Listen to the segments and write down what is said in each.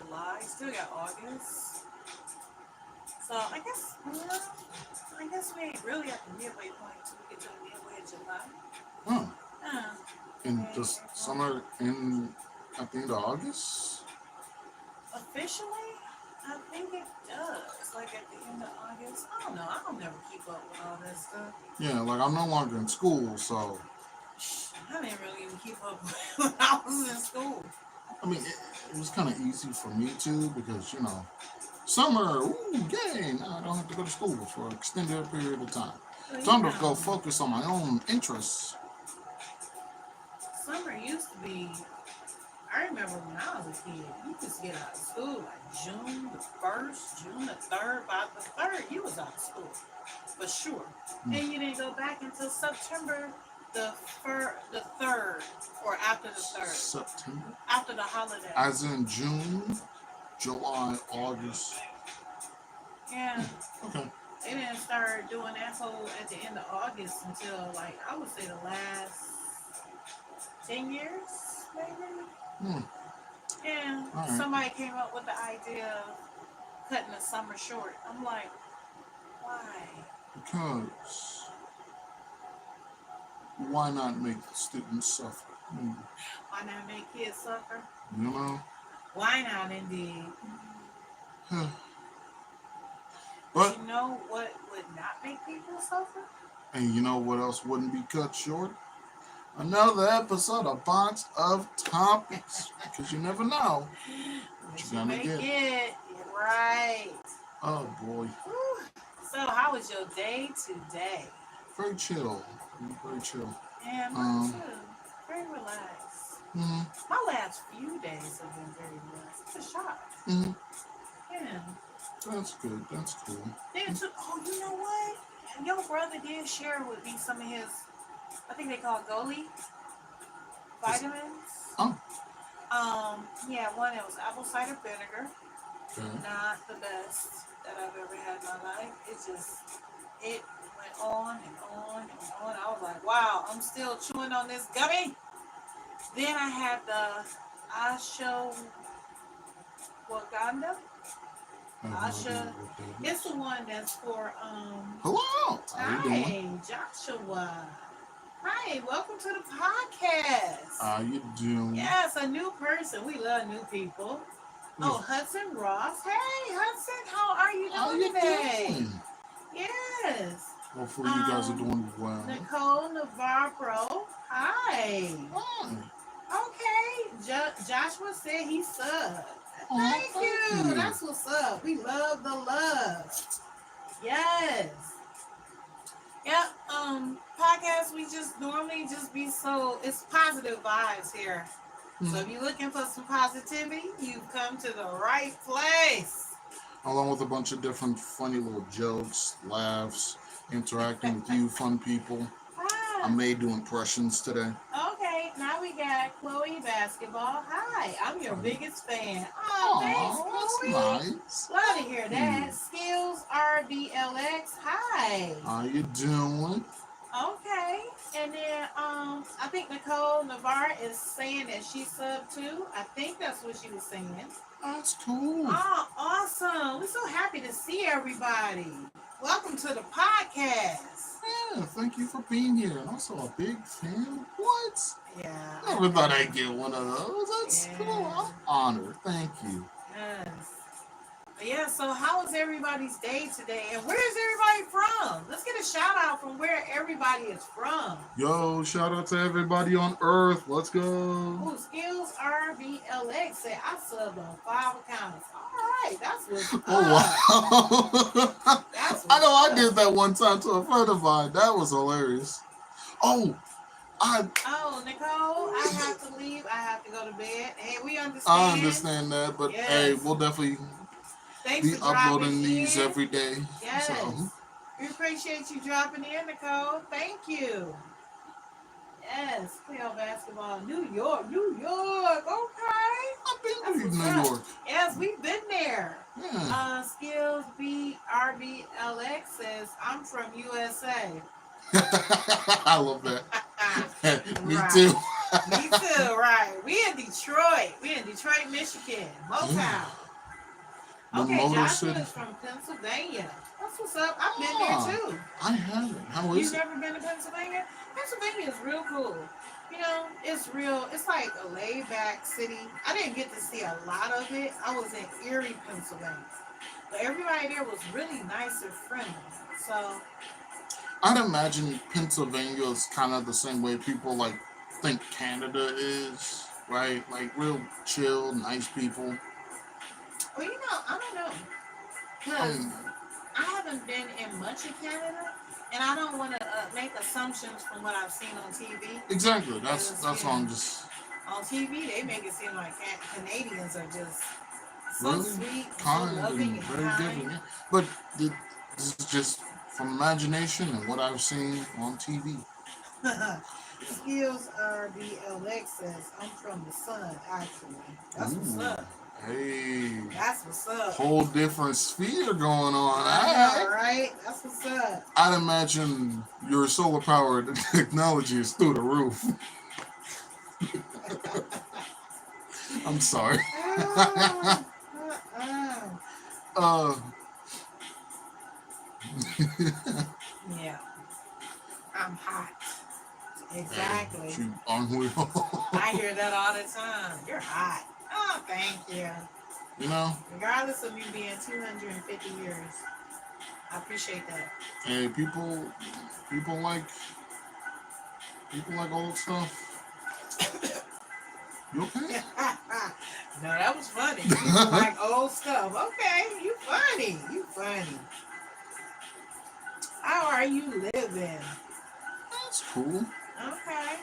July. Still got August. So I guess we ain't really at the midway point until we get to the midway of July. Huh. Uh, And May, does April. summer in at the end of August? Officially, I think it does. Like at the end of August. I don't know. I don't never keep up with all that stuff. Yeah, like I'm no longer in school, so I didn't really even keep up with it when I was in school. I mean, it was kind of easy for me to because summer, ooh, yay! Now I don't have to go to school for an extended period of time. But Time to go focus on my own interests. summer used to be. I remember when I was a kid, you just get out of school like June the 1st, June the 3rd. By the 3rd, you was out of school for sure. Mm. And you didn't go back until September the 3rd or after the 3rd, September, after the holiday. as in June, July, August. Yeah, Okay. they didn't start doing that whole at the end of August until like I would say the last 10 years, maybe. Hmm. And All right. somebody came up with the idea of cutting the summer short. I'm like, why? Because why not make the students suffer? Why not make kids suffer? You know. Why not, indeed? But You know what would not make people suffer? and you know what else wouldn't be cut short? Another episode of Box of Topics. Because you never know what But you're you gonna make get. it right. Oh boy. Whew. So, how was your day today? Very chill. Very chill. Yeah, mine Um, too. Very relaxed. mm, My last few days have been very relaxed. It's a shock. mm, Yeah. that's good. That's cool. Then took. Oh, you know what? Your brother did share with me some of his. I think they call it Goli vitamins. Oh, Yeah, one that was apple cider vinegar. okay. Not the best that I've ever had in my life. It went on and on and on. I was like, wow, I'm still chewing on this gummy. Then I had the ashwagandha. I have no idea Asha, what that it's is. the one that's for Hello. How you doing? Hi, Joshua. Hi, welcome to the podcast. How you doing? Yes, a new person. We love new people. Oh, Hudson Ross. Hey, Hudson, how are you How doing you today? doing? Yes. Hopefully you guys are doing well. Nicole Navarro. Hi. Hi. Okay. Joshua said he subbed. Oh, Thank thank you. you. That's what's up. We love the love. Yes. Yep. Podcast, we just normally just be it's positive vibes here. So if you're looking for some positivity, you've come to the right place. Along with a bunch of different funny little jokes, laughs, interacting with you, fun people. I may do impressions today. Okay, now we got Chloe Basketball. Hi, I'm your biggest fan. Oh, Oh, thanks, that's Chloe. nice. Love to hear that. Skills RBLX. Hi. How you doing? Okay, and then I think Nicole Navarre is saying that she subbed too. I think that's what she was saying. That's cool. Oh, awesome! We're so happy to see everybody. Welcome to the podcast. Yeah, thank you for being here. And also a big fan. What? Yeah. Never thought I'd get one of those. That's Yeah. cool. I'm honored. Thank you. Yes. Yeah, so how was everybody's day today? And where is everybody from? Let's get a shout out from where everybody is from. Yo, shout out to everybody on Earth. Let's go. Ooh, Skills RBLX said I subbed on 5 accounts. All right, that's what's up. Oh, wow. That's I know I what's did up. that one time to a friend of mine. That was hilarious. Oh, Nicole, I have to leave. I have to go to bed. Hey, we understand. I understand that, but Yes. hey, we'll definitely Thanks be for dropping uploading these in. every day. Yes. So, We appreciate you dropping in, Nicole. Thank you. Yes, Cleo Basketball, New York. Okay. I've been That's to what's New up. York. Yes, we've been there. Yeah. Skills BRBLX says, I'm from USA. I love that. Me Right. too. Me too, right. We in Detroit. Detroit, Michigan. Motown. Yeah. The Okay, Motor Joshua City. is from Pennsylvania. That's what's up. I've been Ah, there too. I haven't. How You've is it? never been to Pennsylvania? Pennsylvania is real cool. You know, it's real. It's like a laid back city. I didn't get to see a lot of it. I was in Erie, Pennsylvania. But everybody there was really nice and friendly. So, I'd imagine Pennsylvania is kind of the same way people like think Canada is, right? Like real chill, nice people. well, you know, I don't know. I Because mean, I haven't been in much of Canada. And I don't want to make assumptions from what I've seen on TV. exactly. Because, That's why I'm just on TV, they make it seem like Canadians are just so really sweet, and so kind loving and and very kind. giving. Yeah. But this is just from imagination and what I've seen on TV. Skills RBLX says, I'm from the sun, actually. That's what's Ooh, up. hey, That's what's up. whole different sphere going on. I know, right? That's what's up. I'd imagine your solar powered technology is through the roof. I'm sorry. Ah, uh, yeah, I'm hot. Exactly. She unreal. I hear that all the time. You're hot. Oh, thank you. You know, Regardless of you being 250 years, I appreciate that. hey, people like old stuff. You okay? No, that was funny. People like old stuff. Okay, you funny. You funny. How are you living? That's cool. Okay.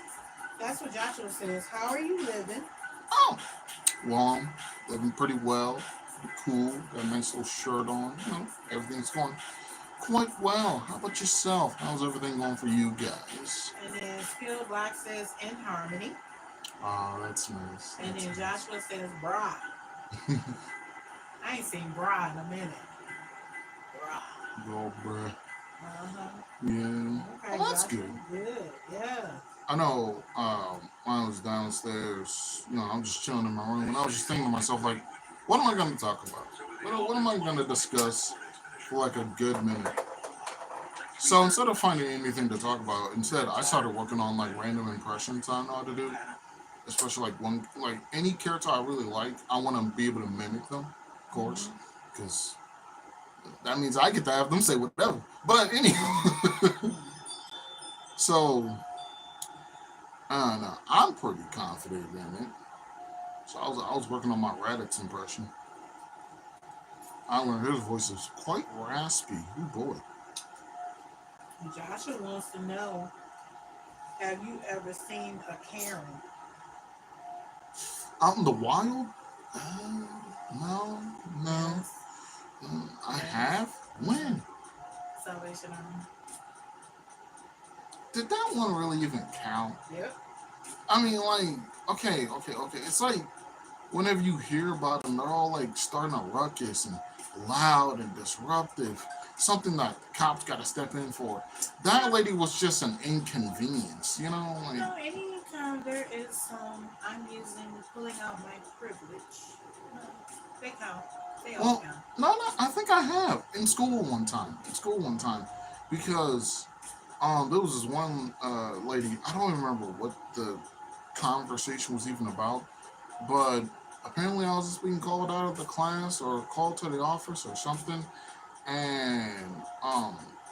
That's what Joshua says. How are you living? Oh, well, I'm living pretty well. Cool. Got a nice little shirt on. You know, everything's going quite well. How about yourself? How's everything going for you guys? And then Skill Black says in harmony. Oh, that's nice. And That's then nice. Joshua says bra. I ain't seen bra in a minute. Bra. Go, bruh. Uh-huh. Yeah. Okay, Well, that's Joshua. good. Good. Yeah. I know when I was downstairs, you know, I'm just chilling in my room, and I was just thinking to myself, like, what am I going to talk about? What am I going to discuss for like a good minute? So instead of finding anything to talk about, instead I started working on like random impressions I know how to do. Especially like one, like any character I really like, I want to be able to mimic them, of course, because that means I get to have them say whatever. But anyway, so I don't know. I'm pretty confident in it. So I was working on my Raditz impression. I learned his voice is quite raspy. Oh boy. Joshua wants to know, have you ever seen a Karen? Out in the wild? No, no. Yes. I have. When? Salvation Army. Did that one really even count? Yep. I mean, like, okay. It's like whenever you hear about them, they're all like starting a ruckus and loud and disruptive. Something that the cops got to step in for. That lady was just an inconvenience, you know? Like, No, anytime there is some, I'm pulling out my privilege. No, they count. They all well, count. no, I think I have in school one time. Because there was this one lady. I don't even remember what the conversation was even about, but apparently I was just being called out of the class or called to the office or something, and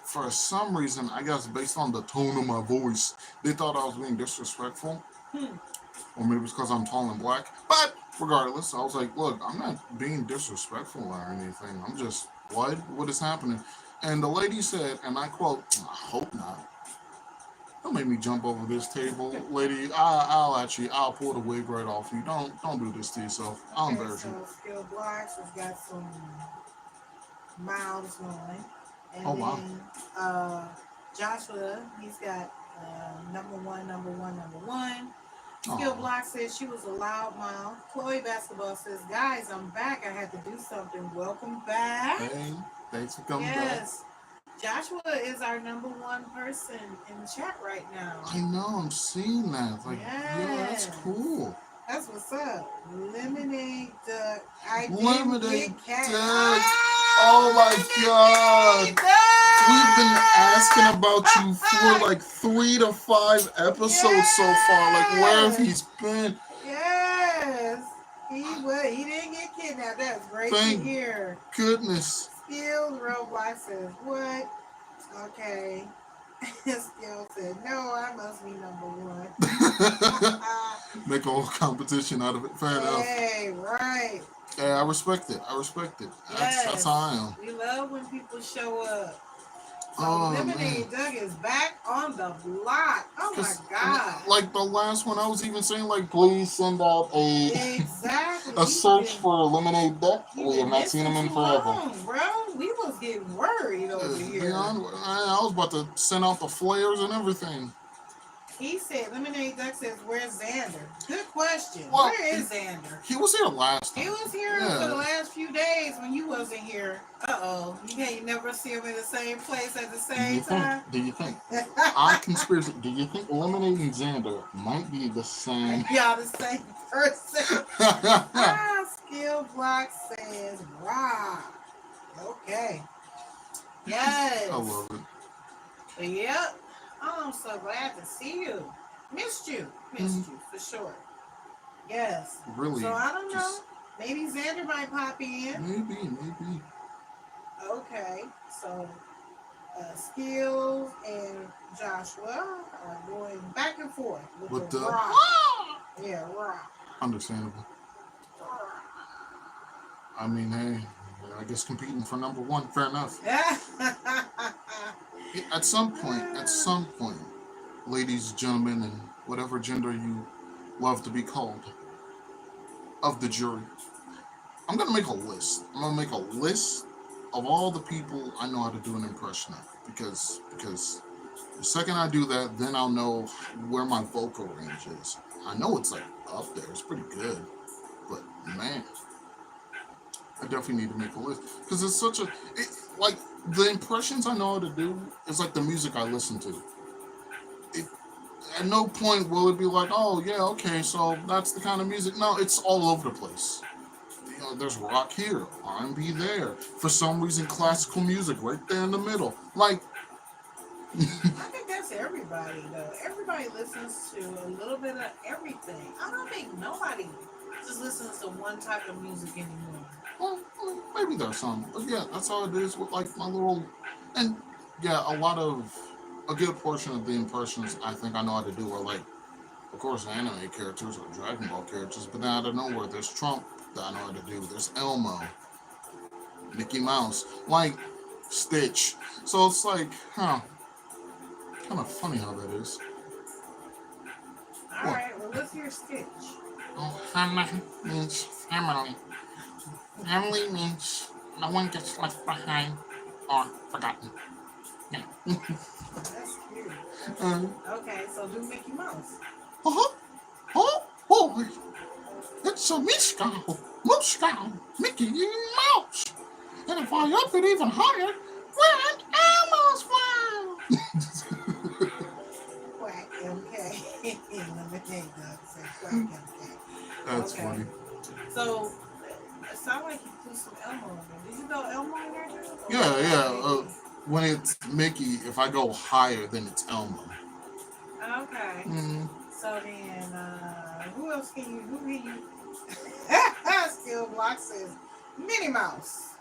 for some reason, I guess based on the tone of my voice, they thought I was being disrespectful, or maybe it's because I'm tall and black. But regardless, I was like, look, I'm not being disrespectful or anything. I'm just, what is happening? And the lady said, and I quote, I hope not. Don't make me jump over this table, lady. I'll pull the wig right off you. Don't do this to yourself. I'll embarrass you. So Skill Blacks has got some miles on. And Oh, wow. then Joshua, he's got number one. Skill Aw. Block says she was a loud mouth. Chloe Basketball says, guys, I'm back. I had to do something. Welcome back. Hey, thanks for coming back. Yes. Joshua is our number one person in the chat right now. I know, I'm seeing that. Like, yeah, that's Yes. cool. That's what's up. Lemonade duck. I didn't Lemonade get cat. duck. Oh my God. We've been asking about you for like 3 to 5 episodes so far. Like, where have he been? Yes. He didn't get kidnapped. That's great Thank to hear. goodness. Skills Roblox says, what? Okay. Skill said, no, I must be number one. Make a whole competition out of it. Fair enough. Hey, right. Hey, I respect it. That's how I am. We love when people show up. So Oh, Lemonade man. Doug is back on the block. Oh my 'Cause, God. like the last one, I was even saying, like, please send out Exactly. a search for Lemonade Duck. We have not seen him in forever. Long, bro. We was getting worried over here. I was about to send out the flares and everything. He said, Lemonade Duck says, where's Xander? Good question. Well, Where is Xander? He was here last time. He was here for the last few days when you wasn't here. Uh-oh. You never see him in the same place at the same time? Do you think? I conspiracy. Do you think Lemonade and Xander might be the same? Y'all the same person. Skill Block says, wow. Okay. Yes. I love it. Yep. Oh, I'm so glad to see you. Missed you for sure. Yes. Really? So I don't know. Maybe Xander might pop in. Maybe. Okay. So Skills and Joshua are going back and forth with the rock. Yeah, rock. Understandable. I mean, hey, I guess competing for number one, fair enough. At some point, ladies, gentlemen, and whatever gender you love to be called, of the jury, I'm going to make a list. I'm going to make a list of all the people I know how to do an impression of. Because the second I do that, then I'll know where my vocal range is. I know it's like up there. It's pretty good. But, man, I definitely need to make a list. Because it's such a... like, the impressions I know how to do is like the music I listen to. At no point will it be like, oh, yeah, okay, so that's the kind of music. No, it's all over the place. You know, there's rock here, R&B there. For some reason, classical music right there in the middle. Like... I think that's everybody, though. Everybody listens to a little bit of everything. I don't think nobody just listens to one type of music anymore. Well, maybe there's some. But yeah, that's how it is with like my little... And yeah, a good portion of the impressions I think I know how to do are like, of course, anime characters or Dragon Ball characters, but then out of nowhere, there's Trump that I know how to do. There's Elmo, Mickey Mouse, like Stitch. So it's like, kind of funny how that is. All right, well, let's hear Stitch. Oh, Hannah means family. Family means no one gets left behind or forgotten. Yeah. That's cute. Okay, so do Mickey Mouse. Oh, it's a Moscow, Mickey Mouse. And if I up it even higher, we're an Elmo's fly. Quack MK. Lemonade Duck says Quack MK. That's funny. So, it sounds like you threw some Elmo in there. Did you go Elmo in there too? Yeah. When it's Mickey, if I go higher, then it's Elmo. Okay. Mm-hmm. So then, who can you? Skill Block says Minnie Mouse.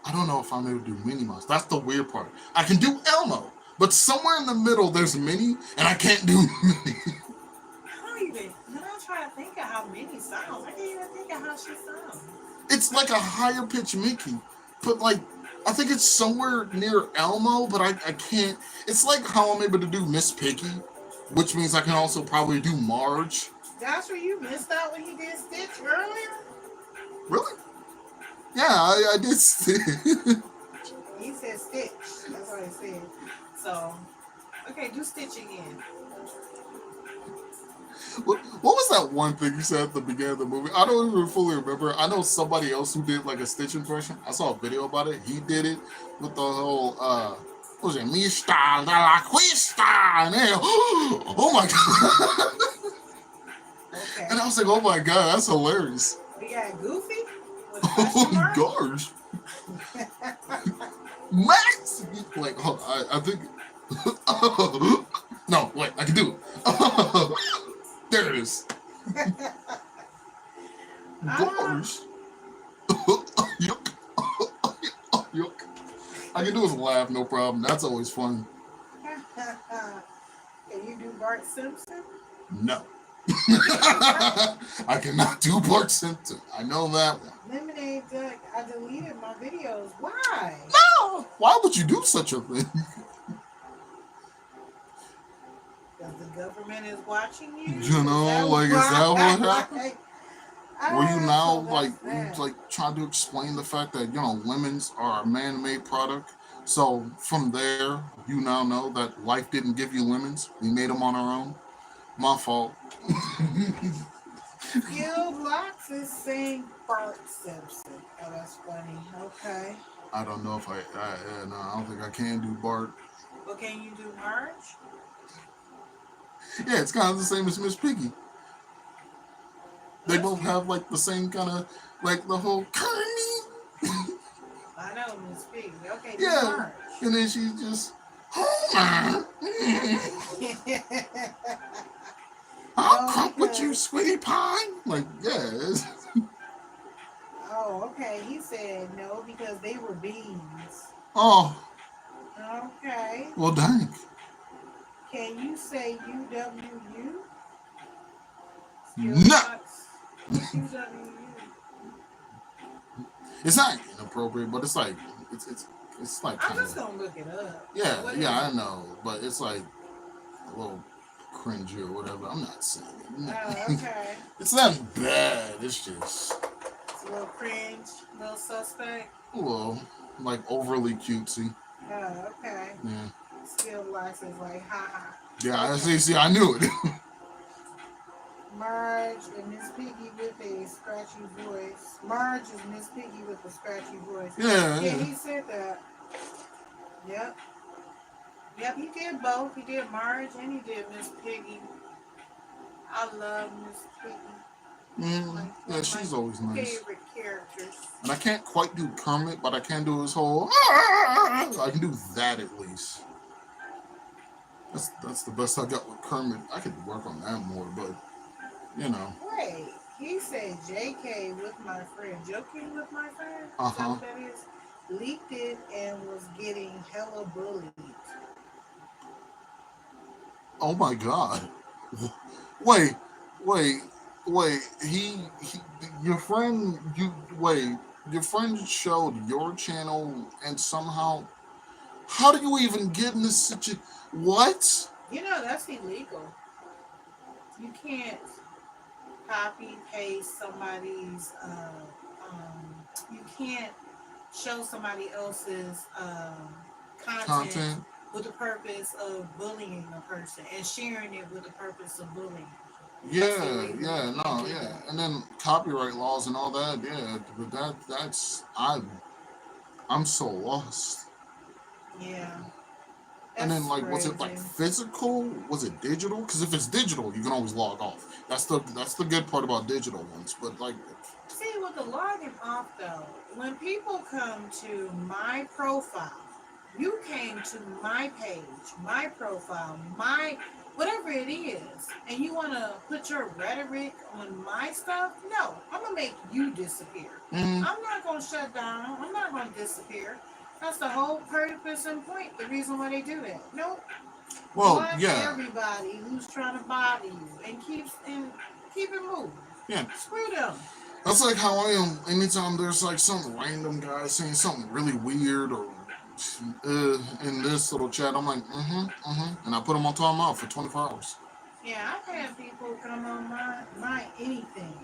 I don't know if I'm able to do Minnie Mouse. That's the weird part. I can do Elmo, but somewhere in the middle there's Minnie, and I can't do Minnie. I'm trying to think of how Minnie sounds. I can't even think of how she sounds. It's like a higher pitched Mickey, but like, I think it's somewhere near Elmo, but I can't. It's like how I'm able to do Miss Piggy, which means I can also probably do Marge. Joshua, you missed out when he did Stitch earlier? Really? Yeah, I did Stitch. He said Stitch. That's what he said. So, okay, do Stitch again. What was that one thing you said at the beginning of the movie? I don't even fully remember. I know somebody else who did like a Stitch impression. I saw a video about it. He did it with the whole, what was it? Mista de la Cuesta. And they, oh my God. Okay. And I was like, oh my god, that's hilarious. We got Goofy with a Oh question mark. gosh, Max. Like, hold on, I think. No, wait, I can do it. There it is. Ah. Gosh. Yuck. Yuck. I can do is laugh, no problem. That's always fun. Can you do Bart Simpson? No. I cannot do Bart Simpson. I know that one. Lemonade Duck. I deleted my videos. Why? No! Why would you do such a thing? Because the government is watching you. You know, like, is that what happened? Were you now, So like, that's that. trying to explain the fact that, lemons are a man-made product? So, from there, you now know that life didn't give you lemons. We made them on our own. My fault. Gil Blocks is saying Bart Simpson. Oh, that's funny. Okay. I don't know if no, I don't think I can do Bart. Well, can you do Marge? Yeah, it's kind of the same as Miss Piggy. They That's both cute. have like the same kind of like the whole Kermit. I know Miss Piggy. Okay, do Yeah, Marge. and then she just Homer. I'll No, crump with you, because sweetie pie. Like, yeah. oh, okay. He said no because they were beans. Oh, Okay. well, dang. Can you say UWU? Skill No, box. What's UWU? it's not inappropriate, but it's like it's like I'm kind just of gonna look it up. yeah, What yeah. is I it? know, but it's like a little cringy or whatever. I'm not saying Oh, it. okay. It's not bad. It's just It's a little cringe, a little suspect. a little like overly cutesy. Oh, okay. Yeah, Skill box is like, haha. yeah. I Okay. see. I knew it. Marge and Miss Piggy with a scratchy voice. Marge is Miss Piggy with a scratchy voice. Yeah, Yeah, yeah. he said that. Yep. Yep, he did both. He did Marge and he did Miss Piggy. I love Miss Piggy. Like one Yeah, of my she's always nice. favorite characters. And I can't quite do Kermit, but I can do his whole. I can do that at least. That's the best I got with Kermit. I could work on that more, but you know. Wait, he said JK with my friend. Joking with my friend? Uh Is that huh. what that is? Leaked it and was getting hella bullied. Oh my God. Wait, wait, wait. Your friend, wait. Your friend showed your channel, and somehow, how do you even get in this situation? What? You know, that's illegal. You can't copy paste somebody's you can't show somebody else's content Content? with the purpose of bullying a person and sharing it with the purpose of bullying. That's Yeah, illegal. You yeah, can't no, do yeah. that. And then copyright laws and all that, yeah. But I'm so lost. Yeah, And then, that's like, was it like crazy. physical? Was it digital? Because if it's digital, you can always log off. That's the good part about digital ones. But like, See, with the logging off though, when people come to my profile, you came to my page, my profile, my whatever it is, and you want to put your rhetoric on my stuff, no, I'm going to make you disappear. mm, I'm not going to shut down. I'm not going to disappear. That's the whole purpose and point, the reason why they do that. Nope. well, Block yeah, everybody who's trying to bother you and keep it moving. yeah. Screw them. That's like how I am. Anytime there's like some random guy saying something really weird or in this little chat, I'm like, and I put them on time out for 24 hours. Yeah, I've had people come on my anything.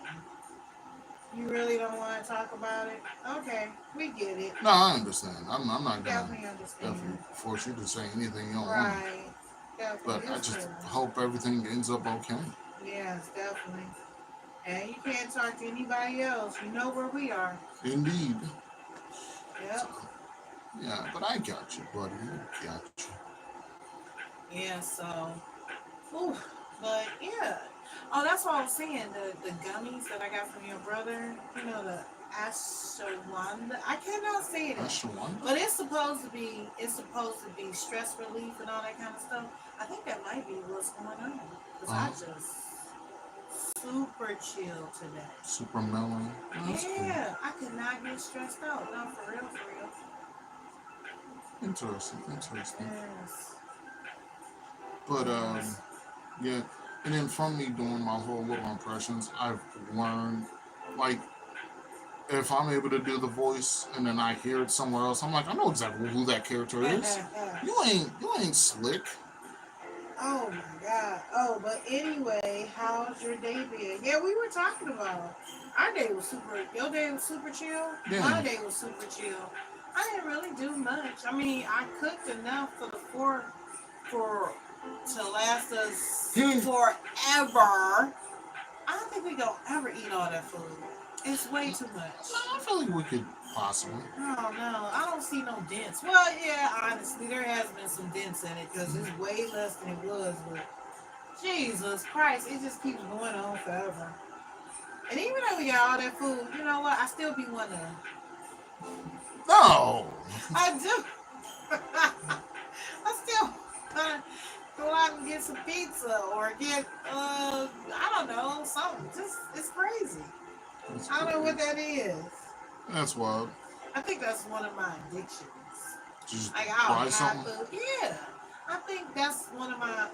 You really don't want to talk about it? Okay, we get it. No, I understand. I'm We not gonna definitely definitely understand. force you to say anything you don't want to. Right. But Definitely. I It's just true. hope everything ends up okay. Yes, definitely. And you can't talk to anybody else. You know where we are. Indeed. So, Yep. yeah, but I got you, buddy. I got you. Yeah, so. Ooh, but yeah. Oh, that's what I was saying. The gummies that I got from your brother, you know, the ashwagandha. I cannot say That's that, the one. but it's supposed to be stress relief and all that kind of stuff. I think that might be what's going on because I Uh, just super chill today. super mellow. That's cool. Yeah, I could not get stressed out. No, for real, for real. Interesting. Interesting. Yes. But Yes. yeah. And then from me doing my whole little impressions, I've learned like if I'm able to do the voice and then I hear it somewhere else, I'm like, I know exactly who that character is. You ain't slick. Oh my God. Oh, but anyway, how's your day been? Yeah, we were talking about our day was super. Your day was super chill. My Yeah. day was super chill. I didn't really do much. I mean, I cooked enough for the for to last us Hmm. forever. I don't think we gonna ever eat all that food. It's way too much. No, I feel like we could possibly. Oh no, I don't see no dents. Well, yeah, honestly, there has been some dents in it because it's way less than it was. But Jesus Christ, it just keeps going on forever. And even though we got all that food, you know what? I still be wanting to. No. I do. I still want to go out and get some pizza or get, I don't know, something. Just, it's crazy. That's I don't know crazy. what that is. That's wild. I think that's one of my addictions. Just Like I'll buy have something. food. Yeah, I think that's one of my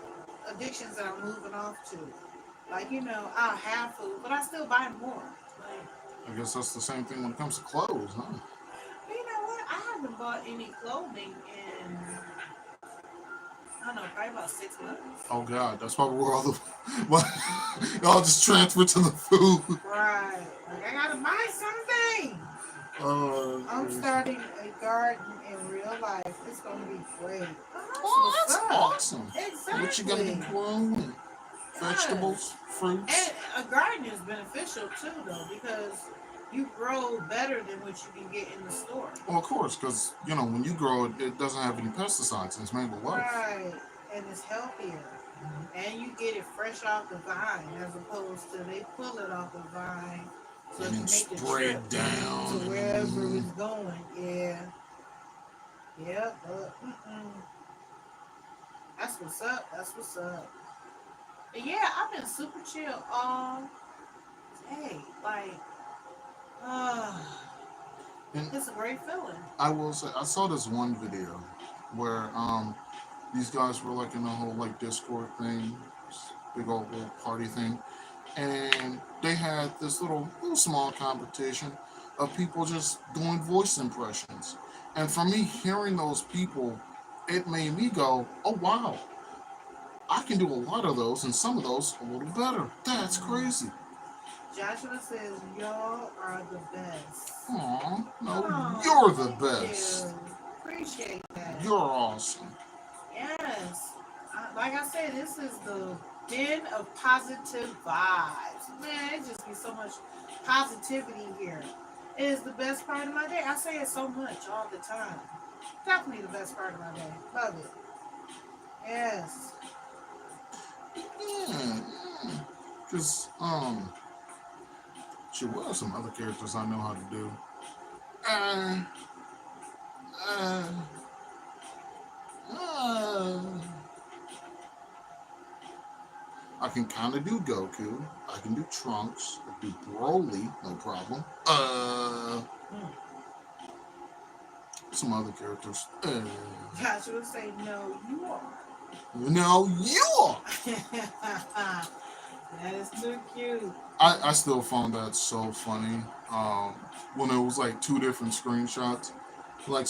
addictions that I'm moving off to. Like I'll have food, but I still buy more. Like I guess that's the same thing when it comes to clothes, huh? you know what? I haven't bought any clothing in I don't know, probably about 6 months. Oh God, that's probably where all the what it all just transferred to the food. Right. Like I gotta buy something. I'm Okay. starting a garden in real life. It's gonna be great. Oh, What's that's up? awesome. What you gonna be Exactly. growing? Yes. Vegetables, fruits. And a garden is beneficial too, though, because you grow better than what you can get in the store. Well, of course, because when you grow it, it doesn't have any pesticides. And it's made with love. Right. And it's healthier. And you get it fresh off the vine as opposed to they pull it off the vine so it And can then make the spray trip it to down. wherever it's going. Yeah. Yep. That's what's up. That's what's up. But yeah, I've been super chill all day. Like, uh, And it's a great feeling. I will say, I saw this one video where these guys were like in a whole like Discord thing, this big old little party thing, and they had this little small competition of people just doing voice impressions. And for me, hearing those people, it made me go, "Oh wow, I can do a lot of those, and some of those a little better. That's Mm. crazy." Joshua says, y'all are the best. Aw, no, Oh, you're the thank best. you. Appreciate that. You're awesome. Yes. Like I said, this is the den of positive vibes. Man, it just be so much positivity here. It is the best part of my day. I say it so much all the time. Definitely the best part of my day. Love it. Yes. Yeah, because shit, what are some other characters I know how to do? Uh, uh, uh, I can kind of do Goku. I can do Trunks. I can do Broly, no problem. Mm. Some other characters. Joshua say, no, you are. No, you are. That is too cute. I still found that so funny. When it was like two different screenshots, like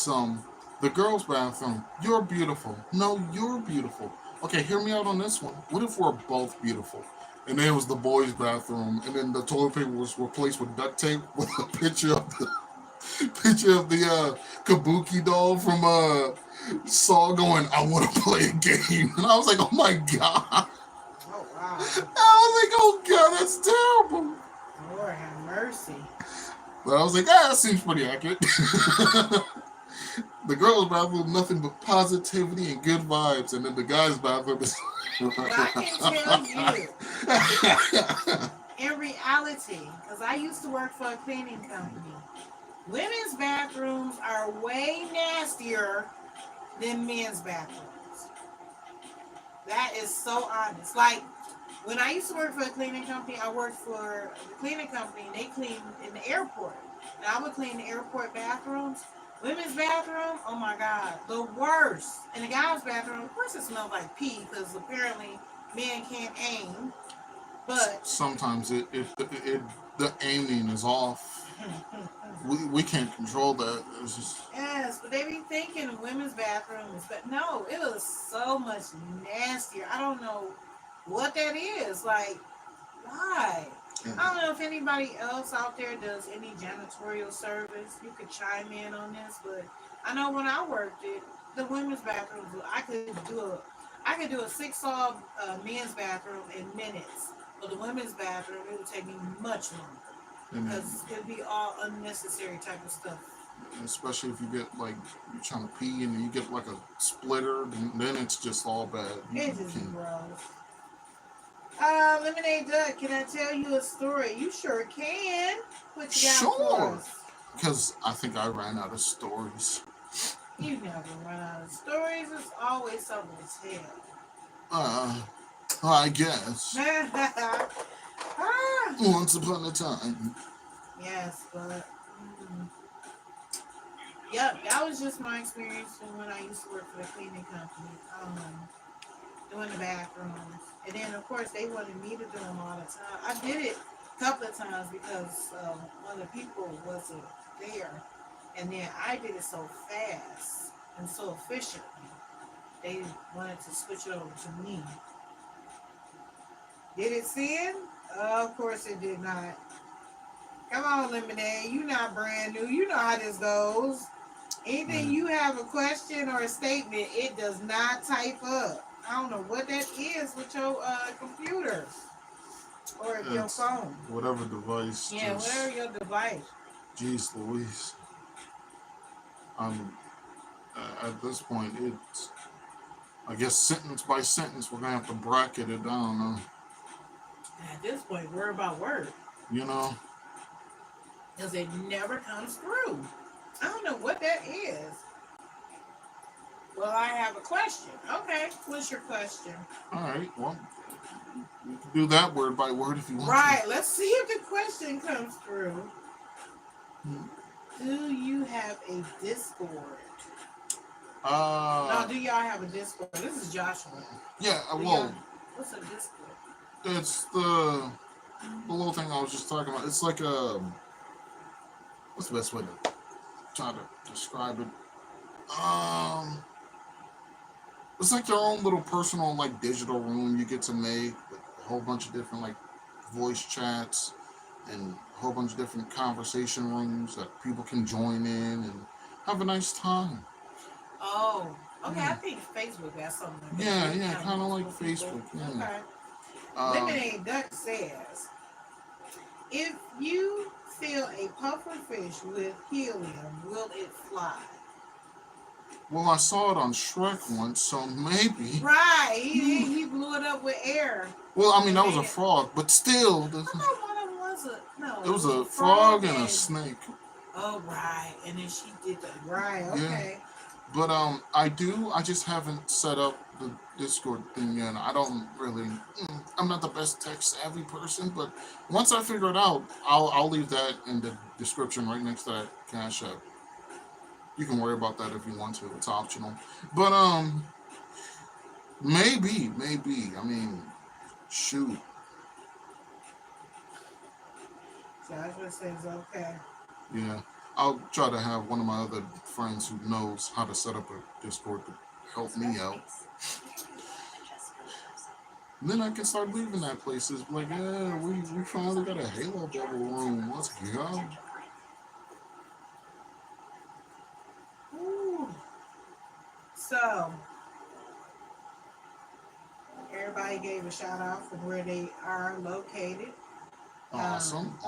the girls' bathroom. You're beautiful. No, you're beautiful. Okay, hear me out on this one. What if we're both beautiful? And then it was the boys' bathroom, and then the toilet paper was replaced with duct tape with a picture of the Kabuki doll from Saw going, "I want to play a game," and I was like, "Oh my god." Oh, wow. I was like, "Oh god, that's terrible." Lord have mercy. But I was like, "Ah, that seems pretty accurate." The girls' bathroom, nothing but positivity and good vibes, and then the guys' bathroom is. Well, I can tell you, in reality, because I used to work for a cleaning company, women's bathrooms are way nastier than men's bathrooms. That is so honest. Like, when I used to work for a cleaning company, I worked for the cleaning company, and they cleaned in the airport. And I would clean the airport bathrooms. Women's bathroom, oh my God, the worst. And the guys' bathroom, of course, it smells like pee because apparently men can't aim. But Sometimes it the aiming is off. We can't control that. It's just yes, but they be thinking women's bathrooms, but no, it is so much nastier. I don't know what that is. Like, why? I don't know if anybody else out there does any janitorial service. You could chime in on this, but I know when I worked it, the women's bathrooms, I could do a 6 stall men's bathroom in minutes. But the women's bathroom, it would take me much longer and because it'd be all unnecessary type of stuff. especially if you get like you're trying to pee and you get like a splitter, then it's just all bad. It's You just can't. gross. Lemonade Duck, can I tell you a story? You sure can. What you got for Sure, us? because I think I ran out of stories. You never run out of stories. There's always something to tell. Uh, I guess ah, once upon a time. yes, but yep, that was just my experience from when I used to work for the cleaning company, doing the bathrooms, and then of course they wanted me to do them all the time. I did it a couple of times because one of the people wasn't there, and then I did it so fast and so efficiently. They wanted to switch it over to me. Did it sin? Of course it did not. Come on, Lemonade. You're not brand new. You know how this goes. Anything you have a question or a statement, it does not type up. I don't know what that is with your computer or your It's phone. whatever device. Yeah, Just, whatever your device. geez, Louise. Um, at this point, it's. I guess sentence by sentence, we're gonna have to bracket it down. At this point, worry about word You know. because it never comes through. I don't know what that is. Well, I have a question. Okay, what's your question? All right. Well, you can do that word by word if you want. Right, let's see if the question comes through. To. Do you have a Discord? Uh. No, do y'all have a Discord? This is Joshua. Yeah. Do Well, y'all- what's a Discord? it's the little thing I was just talking about. It's like a. What's the best way to try to describe it? It's like your own little personal like digital room you get to make with a whole bunch of different like voice chats and a whole bunch of different conversation rooms that people can join in and have a nice time. Oh, okay. Yeah. I think Facebook has something like that. Yeah, You yeah, have kind of like multiple people. Facebook. Yeah. Okay. Um, Lemonade Duck says, if you fill a puffer fish with helium, will it fly? well, I saw it on Shrek once, so maybe. Right. He blew it up with air. Well, I mean that was a frog, but still, I thought one of them was a no. it was a frog and a snake. Oh right, and then she did that. Right. Yeah. Okay. But I just haven't set up the Discord thing yet. I don't really. I'm not the best tech savvy person, but once I figure it out, I'll leave that in the description right next to that Cash App. You can worry about that if you want to. It's optional. But maybe. I mean, shoot. Joshua says okay. Yeah. I'll try to have one of my other friends who knows how to set up a Discord to help me out. And then I can start leaving that place. It's like, yeah, we finally got a Halo Bubble room. Let's go. Ooh. So everybody gave a shout out from where they are located. Awesome.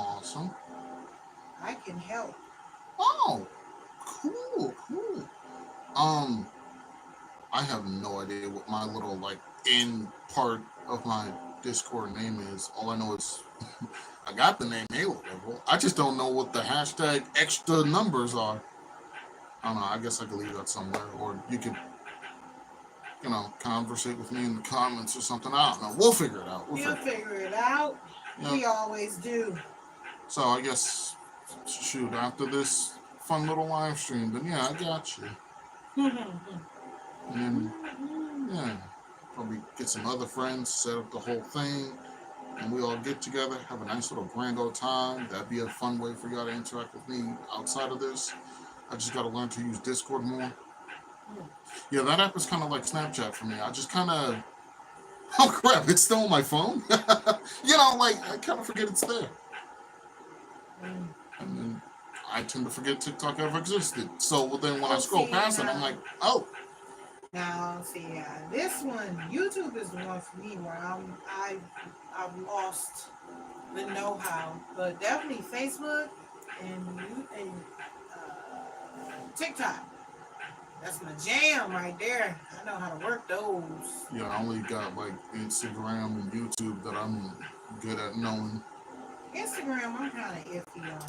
I can help. Oh, cool. Um, I have no idea what my little like end part of my Discord name is. All I know is I got the name Halo Devil. I just don't know what the hashtag extra numbers are. I don't know. I guess I could leave that somewhere, or you could, conversate with me in the comments or something. I don't know. We'll figure it out. You'll figure it out. Yeah. We always do. So I guess, shoot, after this fun little live stream, then yeah, I got you. And then, yeah, probably get some other friends, set up the whole thing, and we all get together, have a nice little grand old time. That'd be a fun way for y'all to interact with me outside of this. I just got to learn to use Discord more. Yeah, that app is kind of like Snapchat for me. I just kind of, oh crap, it's still on my phone. I kind of forget it's there. And then I tend to forget TikTok ever existed. So then when I scroll past it, I'm like, oh. Now, see, this one, YouTube is the one for me where I've lost the know-how, but definitely Facebook and TikTok. That's my jam right there. I know how to work those. Yeah, I only got like Instagram and YouTube that I'm good at knowing. Instagram, I'm kind of iffy on.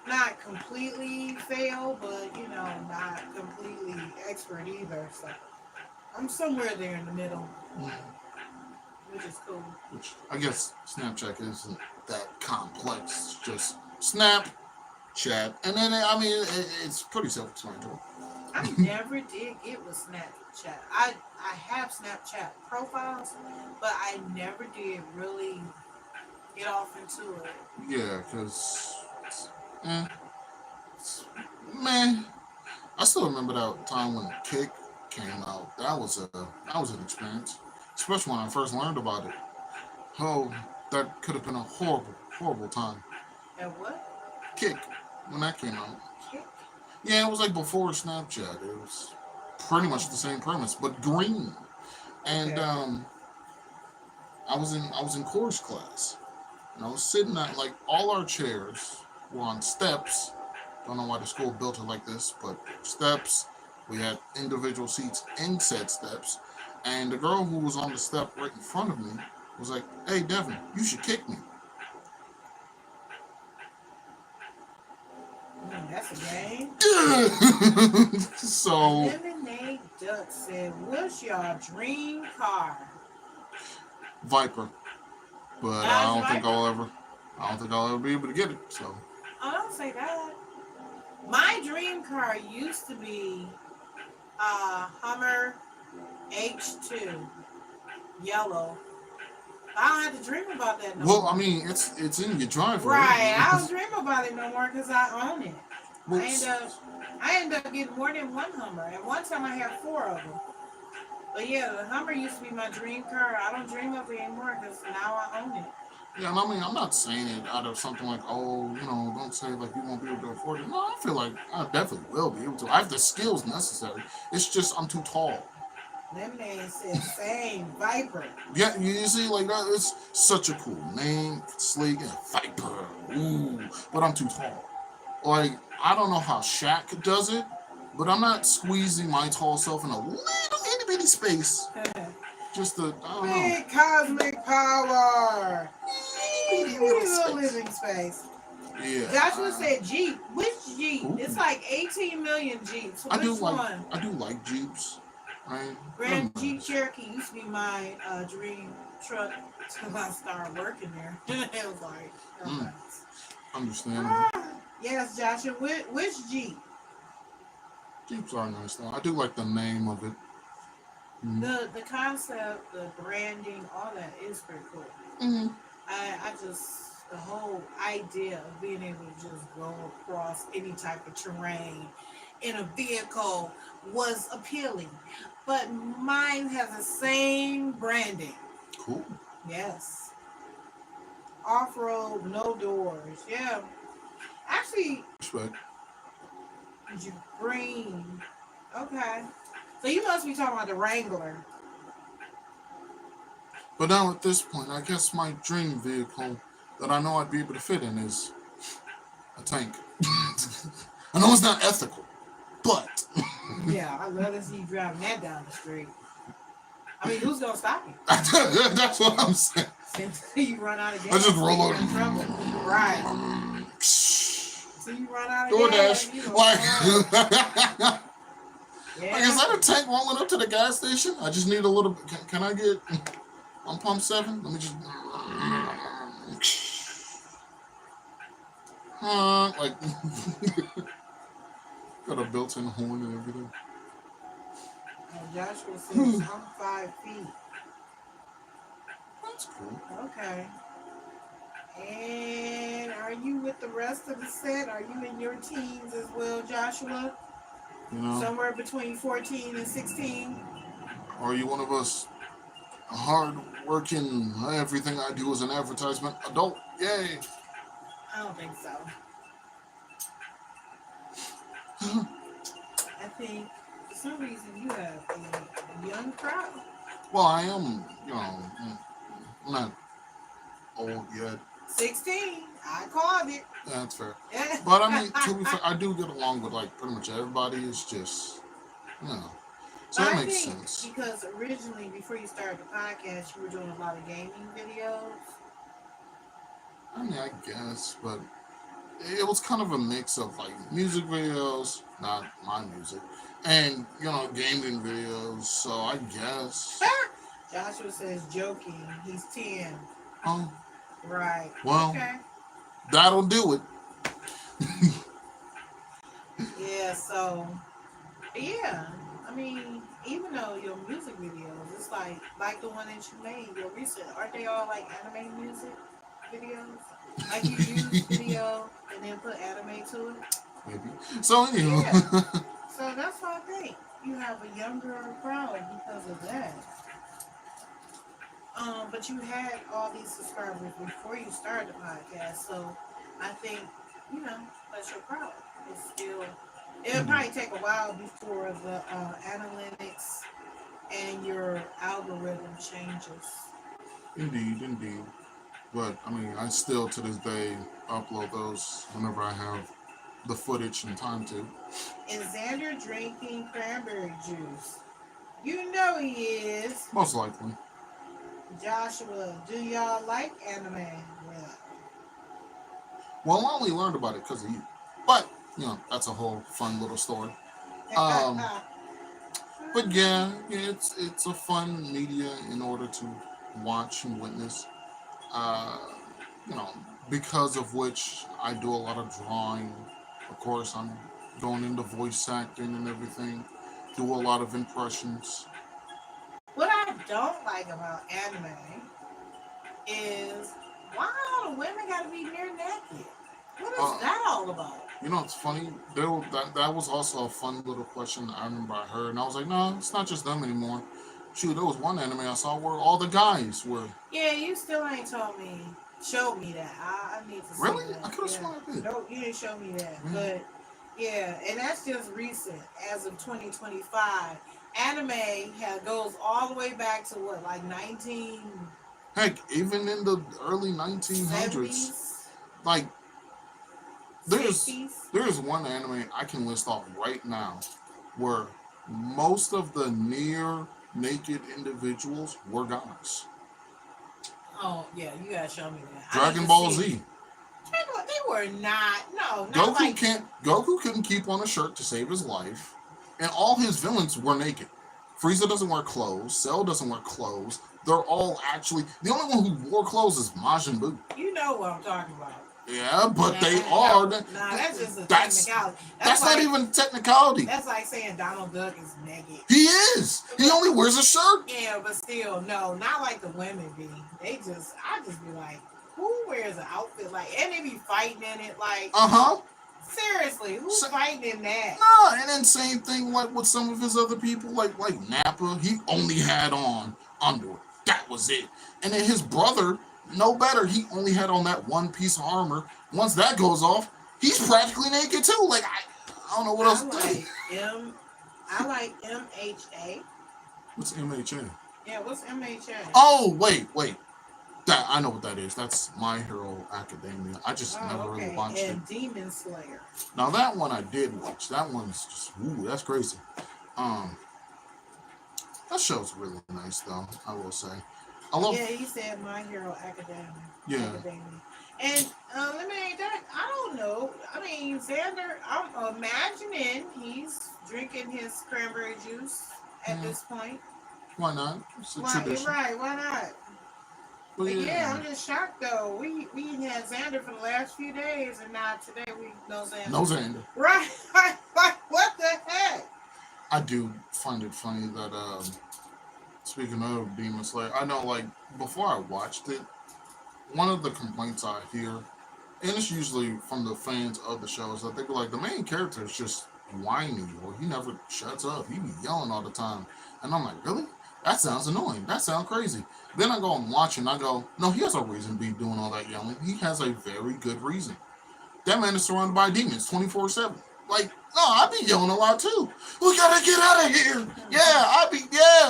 Not completely fail, but not completely expert either. So I'm somewhere there in the middle, which is cool. Which I guess Snapchat isn't that complex. It's just snap, chat, and then it's pretty self-explanatory. I never did get with Snapchat. I have Snapchat profiles, but I never did really get off into it. Yeah, because man, I still remember that time when Kick came out. That was an experience, especially when I first learned about it. Oh, that could have been a horrible time. And what? Kick, when that came out. Kick? Yeah, it was like before Snapchat. It was pretty much the same premise, but green. And Okay. I was in chorus class, and I was sitting at all our chairs were on steps. Don't know why the school built it like this, but steps. We had individual seats in said steps, and the girl who was on the step right in front of me was like, "Hey, Devin, you should kick me." That's a game. So Lemonade Duck said, "What's your dream car?" Viper, but I don't think I'll ever be able to get it. So I don't say that. My dream car used to be Hummer H2 yellow. I don't have to dream about that no more. well, I mean, it's in your driveway. Right. I don't dream about it no more because I own it. Well, I end up getting more than one Hummer. At one time I had 4 of them. But yeah, the Hummer used to be my dream car. I don't dream of it anymore because now I own it. Yeah, and I mean, I'm not saying it out of something like, oh, don't say like you won't be able to afford it. No, I feel like I definitely will be able to. I have the skills necessary. It's just I'm too tall. Lemonade said, "Same Viper." Yeah, you see, like that. It's such a cool name, sleek, and Viper. Ooh, but I'm too tall. Like I don't know how Shaq does it, but I'm not squeezing my tall self in a little itty bitty space. Just to, I don't know. Big cosmic power. Itty bitty Little space. living space. Yeah. Joshua said Jeep. Which Jeep? Ooh. It's like 18 million Jeeps. I do Which one? like Jeeps. Right? Grand Jeep Cherokee used to be my dream truck until I started working there. It was like, okay. Understandable. Yes, Joshua. Which Jeep? Jeeps are nice though. I do like the name of it. The concept, the branding, all that is pretty cool. Mm-hmm. I just, the whole idea of being able to just go across any type of terrain in a vehicle was appealing. But mine has the same branding. Cool. Yes. Off-road, no doors. Yeah. Actually, Respect. green. Okay. So you must be talking about the Wrangler. But now at this point, I guess my dream vehicle that I know I'd be able to fit in is a tank. I know it's not ethical, but Yeah, I love to see you driving that down the street. I mean, who's gonna stop you? That's what I'm saying. Until you run out of gas. I just roll you're over. in trouble. Right. So you run out of gas. DoorDash. You know, Like, yeah. like, is that a tank rolling up to the gas station? I just need a little. Can I get on pump 7? Let me just. Like, got a built-in horn and everything. And Joshua says, I'm 5 feet. That's cool. Okay. And are you with the rest of the set? Are you in your teens as well, Joshua? You know, Somewhere between 14 and 16? are you one of us hard-working, everything I do is an advertisement adult? Yay! I don't think so. I think for some reason you have a young crowd. Well, I am, you know, not old yet. 16. I called it. Yeah, that's fair. Yeah. But I mean, to be fair, I do get along with like pretty much everybody. It's just, you know, so that I makes think sense. because originally, before you started the podcast, you were doing a lot of gaming videos. I mean, I guess, but it was kind of a mix of like music videos, not my music, and you know, gaming videos. So I guess. Joshua says joking. He's 10. Oh, Right. well, Okay. that'll do it. Yeah. So. Yeah. I mean, even though your music videos, it's like the one that you made, your recent, aren't they all like anime music videos? Like you use video and then put anime to it. Maybe. So anyway. Yeah. So that's what I think. You have a younger crowd because of that. But you had all these subscribers before you started the podcast, so I think, you know, that's your crowd. It's still, it'll probably take a while before the analytics and your algorithm changes. Indeed. But I mean, I still to this day upload those whenever I have the footage and time to. Is Xander drinking cranberry juice? You know he is. Most likely. Joshua, do y'all like anime? Well, I only learned about it because of you. But, you know, that's a whole fun little story. But yeah, it's a fun media in order to watch and witness. You know, because of which I do a lot of drawing. Of course, I'm going into voice acting and everything. Do a lot of impressions. What I don't like about anime is why all the women gotta be near naked? What is that all about? You know, it's funny. That was also a fun little question I remember I heard, and I was like, no, it's not just them anymore. Shoot, there was one anime I saw where all the guys were. Yeah, you still ain't showed me that. I need to see Really? that. I could have sworn I did. No, you didn't show me that. Mm-hmm. But yeah, and that's just recent, as of 2025. Anime goes all the way back to what, like 19. Heck, even in the early 1900s, 70s? like there's 60s? one anime I can list off right now where most of the near naked individuals were guys. Oh yeah, you gotta show me that. Dragon Ball Z. They were not. No, not Goku couldn't keep on a shirt to save his life, and all his villains were naked. Frieza doesn't wear clothes. Cell doesn't wear clothes. They're all actually the only one who wore clothes is Majin Buu. You know what I'm talking about. Yeah, but they are. That's just a technicality. That's not even technicality. That's like saying Donald Duck is naked. He is. He only wears a shirt. Yeah, but still, no, not like the women be. I just be like, who wears an outfit like, and they be fighting in it like. Seriously, who's fighting in that? No, and then same thing like with some of his other people, like Nappa. He only had on underwear. That was it. And then his brother, no better. He only had on that one piece of armor. Once that goes off, he's practically naked too. Like I don't know what else to do. I like MHA. What's MHA? Yeah, what's MHA? Oh, wait. That I know what that is. That's My Hero Academia. I just never really watched it. And Demon Slayer. Now that one I did watch. That one's just that's crazy. Um, that show's really nice, though. I will say, I love. Yeah, he said My Hero Academia. Yeah, Academia. And Lemonade, that I don't know. I mean, Xander, I'm imagining he's drinking his cranberry juice at yeah. this point. Why not? It's a Why? You're tradition. right. Why not? But But yeah, yeah, I'm just shocked though. We had Xander for the last few days, and now today we know no Xander. Xander. Right? Like what the heck? I do find it funny that speaking of Demon Slayer, I know like before I watched it, one of the complaints I hear, and it's usually from the fans of the show, is that they be like the main character is just whiny or he never shuts up. He be yelling all the time, and I'm like, really? That sounds annoying. That sounds crazy. Then I go and watch and I go, no, he has a reason to be doing all that yelling. He has a very good reason. That man is surrounded by demons 24/7. Like, no, I be yelling a lot too. We gotta get out of here.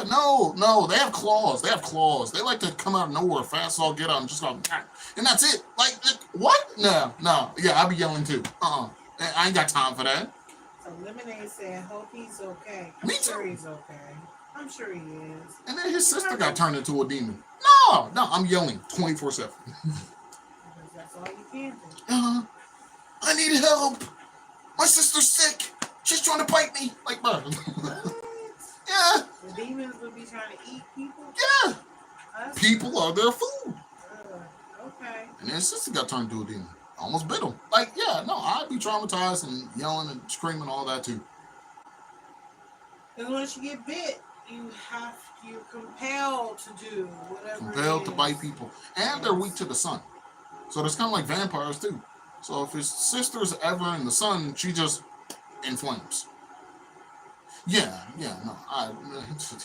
No. They have claws. They have claws. They like to come out of nowhere fast, so I'll get out and just go, "Ah," and that's it. Like, what? No. Yeah, I be yelling too. I ain't got time for that. So Lemonade said, "Hope he's okay." I'm Me sure too. he's okay. I'm sure he is. And then his You sister know, got turned into a demon. No, I'm yelling 24/7. because that's all you can do. I need help. My sister's sick. She's trying to bite me. Like, bro. What? Yeah. The demons would be trying to eat people. Yeah. Us? People are their food. Okay. And then his sister got turned into a demon. Almost bit him. Like, yeah, no, I'd be traumatized and yelling and screaming all that too. Because once you get bit, you're compelled to do whatever. Compelled it to is. bite people. And they're weak to the sun. So there's kind of like vampires too. So if his sister's ever in the sun, she just inflames. Yeah, no.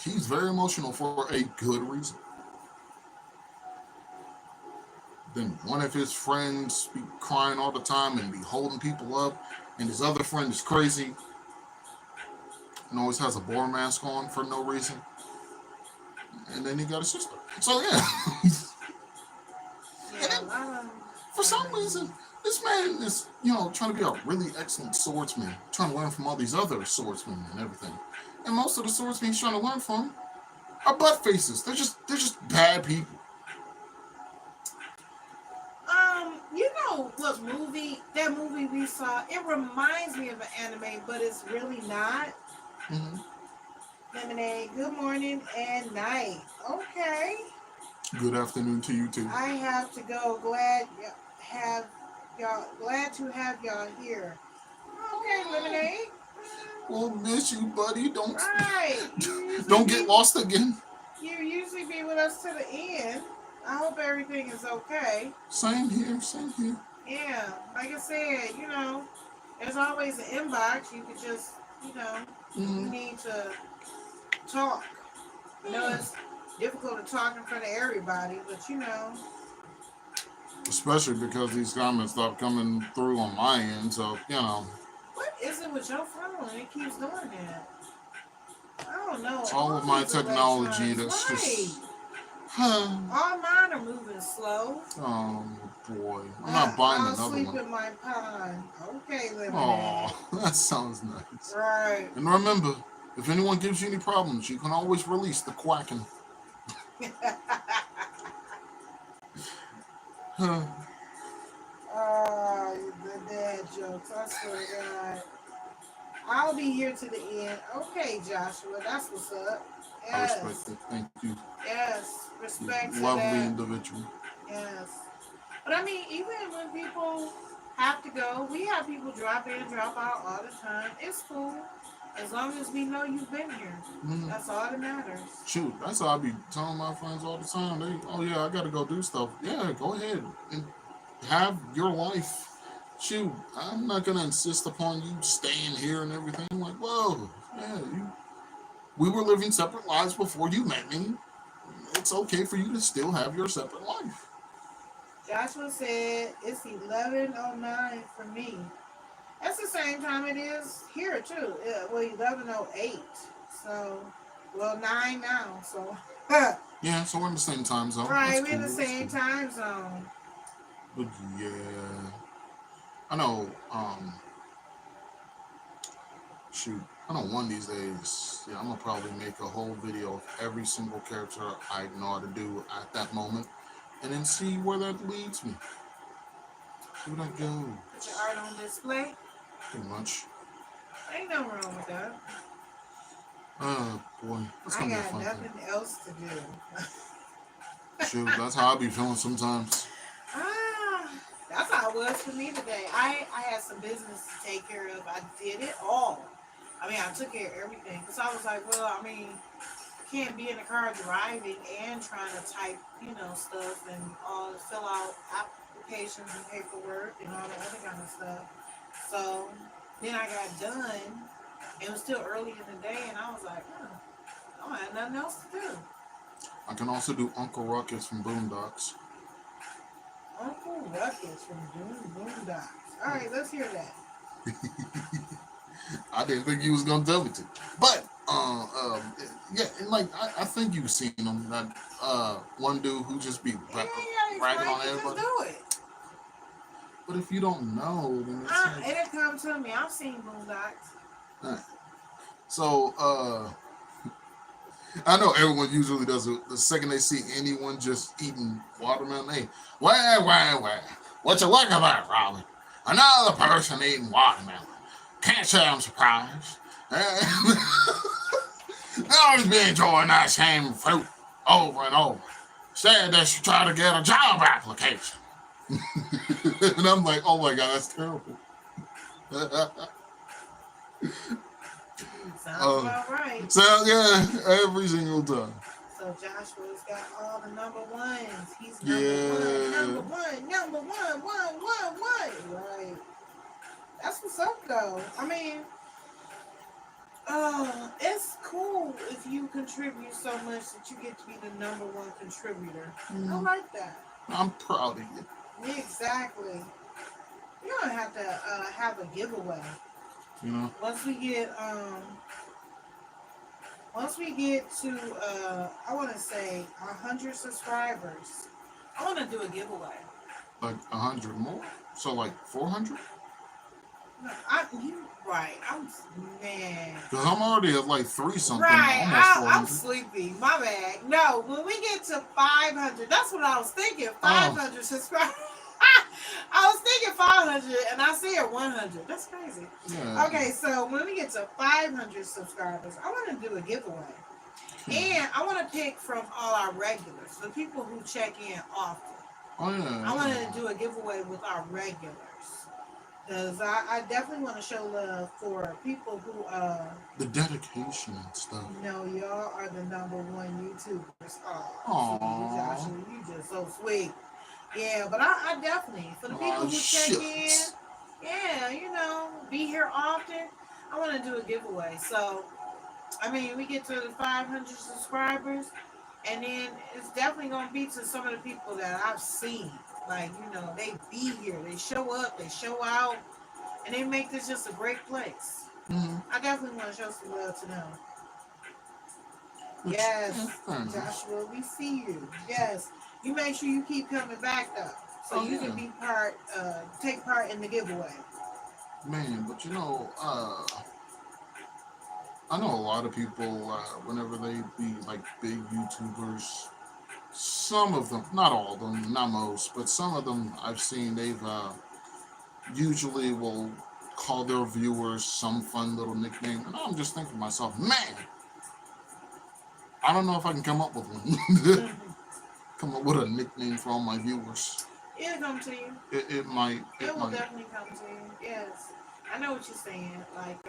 He's very emotional for a good reason. Then one of his friends be crying all the time and be holding people up, and his other friend is crazy and always has a boar mask on for no reason. And then he got a sister. So yeah. Yeah, a lot of For some reason, this man is, trying to be a really excellent swordsman, trying to learn from all these other swordsmen and everything. And most of the swordsmen he's trying to learn from are butt faces. They're just bad people. You know what movie? That movie we saw. It reminds me of an anime, but it's really not. Mm-hmm. Lemonade. Good morning and night. Okay. Good afternoon to you too. I have to go. Glad to have y'all here. Okay, Lemonade. We'll miss you, buddy. Don't Right. don't get lost again. You usually be with us to the end. I hope everything is okay. Same here. Yeah, like I said, there's always an inbox. You could just, you Mm-hmm. need to talk. I know it's difficult to talk in front of everybody, but Especially because these comments stop coming through on my end, so what is it with your phone? It keeps doing that. I don't know. it's all of my these technology electronics, that's right. just. All mine are moving slow. Oh boy, I'm not buying I'll another sleep one. in my pond. Okay, Lemonade. Oh, that sounds nice. Right. And remember, if anyone gives you any problems, you can always release the quacking. The dad jokes. I swear to God. I'll be here to the end. Okay, Joshua. That's what's up. Yes. I respect it. Thank you. Yes. Respect to Lovely that. individual. Yes. But I mean, even when people have to go, we have people drop in, drop out all the time. It's cool. As long as we know you've been here. Mm-hmm. That's all that matters. Shoot, that's how I be telling my friends all the time. I gotta go do stuff. Yeah, go ahead and have your life. Shoot, I'm not gonna insist upon you staying here and everything. Like, whoa, yeah, we were living separate lives before you met me. It's okay for you to still have your separate life. Joshua said it's 11:09 for me. That's the same time it is here too. Well, 11:08. So, 9 now. So, Yeah, so we're in the same time zone. right, That's we're in the cool, same time zone. But yeah, I know. shoot, I know one of these days, yeah, I'm gonna probably make a whole video of every single character I know how to do at that moment, and then see where that leads me. See where that Put your goes. art on display. Pretty much. Ain't nothing wrong with that. Oh boy, it's I gonna be a got fun thing. nothing else to do. Shoot, that's how I be feeling sometimes. Ah, that's how it was for me today. I had some business to take care of. I did it all. I mean, I took care of everything. Because I was like, well, I mean, I can't be in the car driving and trying to type, stuff and all, fill out applications and paperwork and all that other kind of stuff. So then I got done. It was still early in the day, and I was like, I don't have nothing else to do. I can also do Uncle Ruckus from Boondocks. Uncle Ruckus from Boondocks. All right, let's hear that. I didn't think you was gonna tell me to, but yeah, and like I think you've seen him. That one dude who just be bragging on everybody. Just do it. But if you don't know, then it's like, It'll come to me. I've seen Boondocks. Right. So I know everyone usually does it the second they see anyone just eating watermelon. Hey, where? What you looking at, Robin? Another person eating watermelon. Can't say I'm surprised. I always be enjoying that same fruit over and over. Said they should try to get a job application. And I'm like, oh my God, that's terrible. Sounds about right. So yeah, every single time. So Joshua's got all the number ones. He's Yeah. number one. Right. That's what's up though. I mean, it's cool if you contribute so much that you get to be the number one contributor. I like that. I'm proud of you. Exactly. You don't have to have a giveaway. You know? Once we get to I want to say 100 subscribers, I want to do a giveaway. Like 100 more? So like 400? No, right. Man. Because I'm already at like 3 something. Right. Almost I'm 400. sleepy. My bad. No, when we get to 500, that's what I was thinking. 500 subscribers. I was thinking 500 and I see it 100. That's crazy. Yeah. Okay, so when we get to 500 subscribers, I want to do a giveaway. And I want to pick from all our regulars, the people who check in often. Oh, yeah. I want to do a giveaway with our regulars. Because I definitely want to show love for people who... the dedication and stuff. No, y'all are the number one YouTubers. Aww. Joshua, you just so sweet. Yeah, but I definitely, for the people who check in, yeah, be here often, I want to do a giveaway. So, I mean, we get to the 500 subscribers, and then it's definitely going to be to some of the people that I've seen. Like, they be here, they show up, they show out, and they make this just a great place. Mm-hmm. I definitely want to show some love to them. Yes, Joshua, we see you. Yes. You make sure you keep coming back though, so you can be take part in the giveaway. Man, but I know a lot of people, whenever they be like big YouTubers, some of them, not all of them, not most, but some of them I've seen, they've usually will call their viewers some fun little nickname. And I'm just thinking to myself, man, I don't know if I can come up with one. Come up with a nickname for all my viewers. It'll come to you. It might. It will definitely come to you. Yes. I know what you're saying. Like,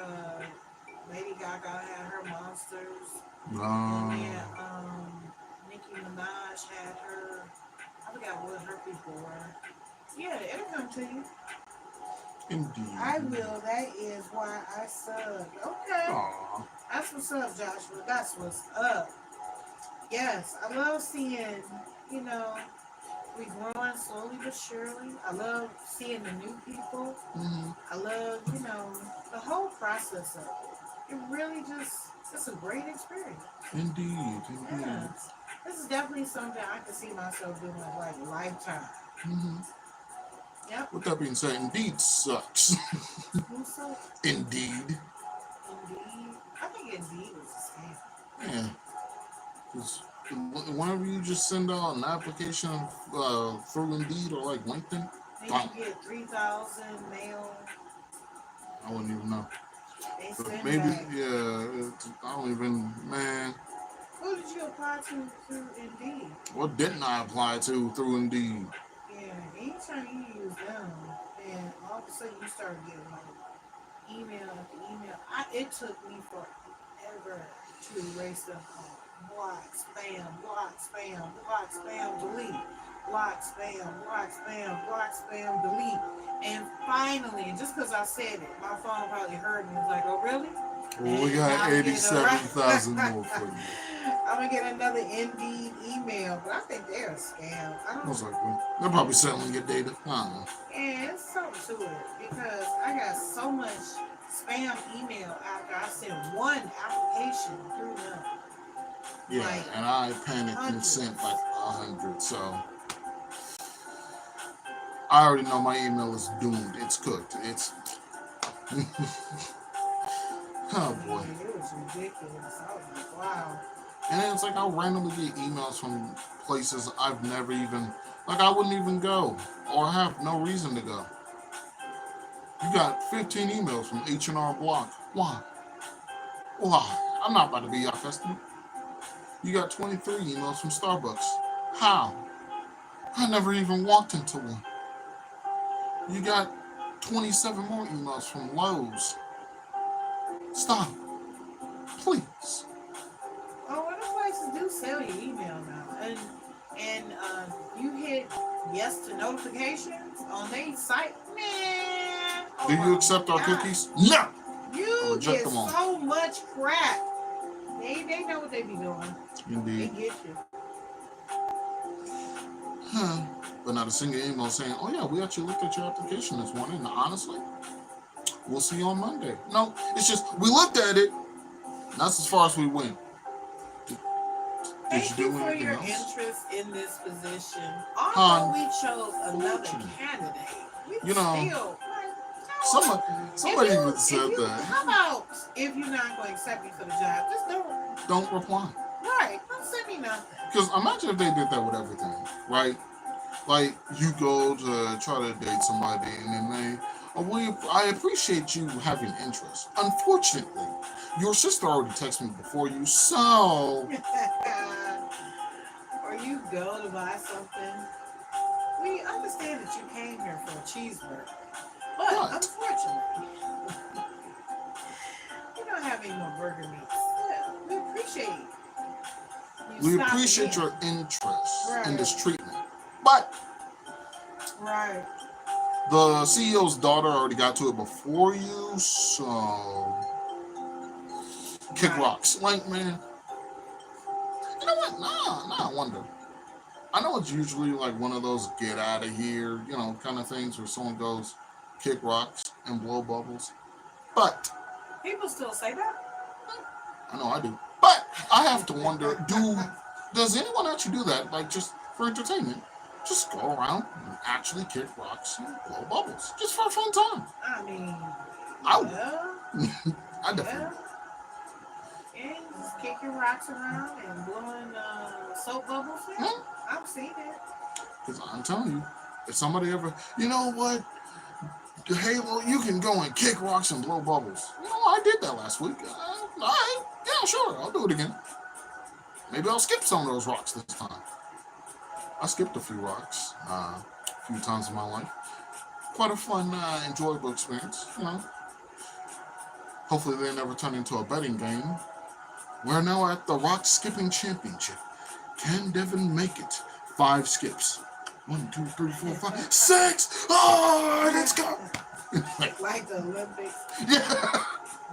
Lady Gaga had her monsters. And then, Nicki Minaj had her, I forgot what her people were. Yeah, it'll come to you. Indeed. I will. That is why I sub. Okay. Aww. That's what's up, Joshua. That's what's up. Yes, I love seeing, we growing slowly but surely. I love seeing the new people. Mm-hmm. I love, the whole process of it. It really it's a great experience. Indeed. Yes. This is definitely something I can see myself doing like lifetime. Mm-hmm. Yep. With that being said, Indeed sucks. Who sucks? Indeed. whenever you just send out an application through Indeed or like LinkedIn, Then you get 3,000 mail. I wouldn't even know. They But send maybe, back. yeah, I don't even, man. Who did you apply to through Indeed? What didn't I apply to through Indeed? Yeah, anytime you use them, and all of a sudden you start getting like email after email. It took me forever to erase them all. Block, spam, block, spam, block, spam, delete. Block, spam, block, spam, block, spam, delete. And finally, and just because I said it, my phone probably heard me. It's like, oh, really? Well, we got 87,000 more for you. I'm gonna get another Indeed email, but I think they're a scam. I don't. Most likely. They're probably selling your data. I don't know. Yeah, it's something to it because I got so much spam email after I sent one application through them. Yeah, Like, and I panicked and hundreds. sent like 100. So I already know my email is doomed. It's cooked. It's. Oh boy. Yeah, it was ridiculous. I was like, wow. And then it's like I'll randomly get emails from places I've never even, like I wouldn't even go or have no reason to go. You got 15 emails from H&R Block. Why? Why? I'm not about to be your customer. You got 23 emails from Starbucks. How? I never even walked into one. You got 27 more emails from Lowe's. Stop. Please. Oh, other places do sell your email now, and you hit yes to notifications on their site, man. Oh Do you my accept our God. cookies? No. You Reject get them all. so much crap. They know what they be doing. They Indeed. get you. But not a single email saying, oh yeah, we actually looked at your application this morning, and honestly, we'll see you on Monday. No, it's just, we looked at it, and that's as far as we went. Did Thank you you do for anything your else? interest in this position. Although Hon, we chose another fortunate. candidate, we You know, still. somebody even said that. How about if you're not going to accept me for the job, just Don't reply. right. Don't send me nothing. Because imagine if they did that with everything, right? Like, you go to try to date somebody, and then they, I appreciate you having interest. Unfortunately, your sister already texted me before you, so... Or you go to buy something. We understand that you came here for a cheeseburger, but What? unfortunately, we don't have any more burger meats. Yeah, we appreciate you. We stopping appreciate in. your interest in Right. this treatment. But Right. the CEO's daughter already got to it before you, so... Kick Right. rocks. Like, man... You know what? Nah, I wonder. I know it's usually like one of those get out of here, kind of things where someone goes kick rocks and blow bubbles. But, People still say that. I know I do. But, I have to wonder, does anyone actually do that, like just for entertainment? Just go around and actually kick rocks and blow bubbles. Just for a fun time. I mean, I would. yeah, I definitely would. yeah, you just kicking rocks around and blowing soap bubbles. Yeah, I've seen it. Because I'm telling you, if somebody ever, you know what? Halo, you can go and kick rocks and blow bubbles. I did that last week. All right, yeah, sure, I'll do it again. Maybe I'll skip some of those rocks this time. I skipped a few rocks a few times in my life. Quite a fun, enjoyable experience, Hopefully they never turn into a betting game. We're now at the Rock Skipping Championship. Can Devin make it? 5 skips. 1, 2, 3, 4, 5, 6! Oh, let's go! Like the Olympics. Yeah.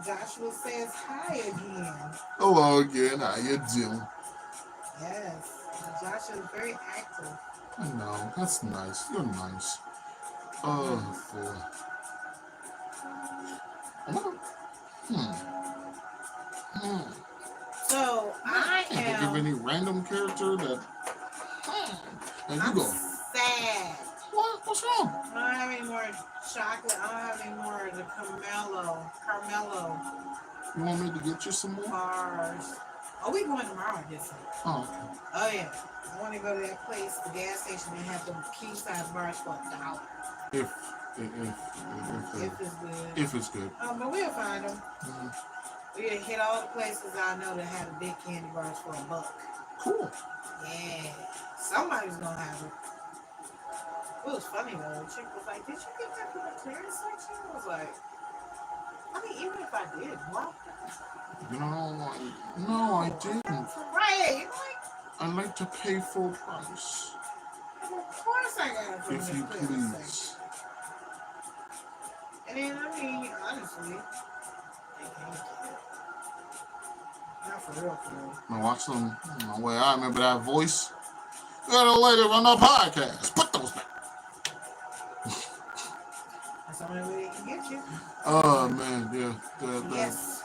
Joshua says hi again. Hello again. How you doing? Yes, Joshua is very active. I know. That's nice. You're nice. Oh, boy. So I Can't think of am. any random character that... Now you I'm go. sad. What? What's wrong? I don't have any more chocolate. I don't have any more of the Carmelo You want me to get you some more? bars. Oh, we going tomorrow, I guess. Oh, okay. Oh yeah. I want to go to that place, the gas station, and have the king size bars for $1. If if If it's good. if it's good. But we'll find them. Hmm. We done hit all the places I know that have the big candy bars for $1. Cool. Yeah. Somebody's gonna have it. It was funny though. The chick was like, "Did you get that from the clearance section?" I was like, "I mean, even if I did, what?" You know, no, I didn't. Right. Like, I'd like to pay full price, of course I got it from if the you clearance please. section. And then, I mean, honestly, they can't get it. Not for real, for real. Now watch them. Wait, I remember that voice. Got a lady on the podcast. Put those back. That's the only way they can get you. Oh man, yeah. Yes.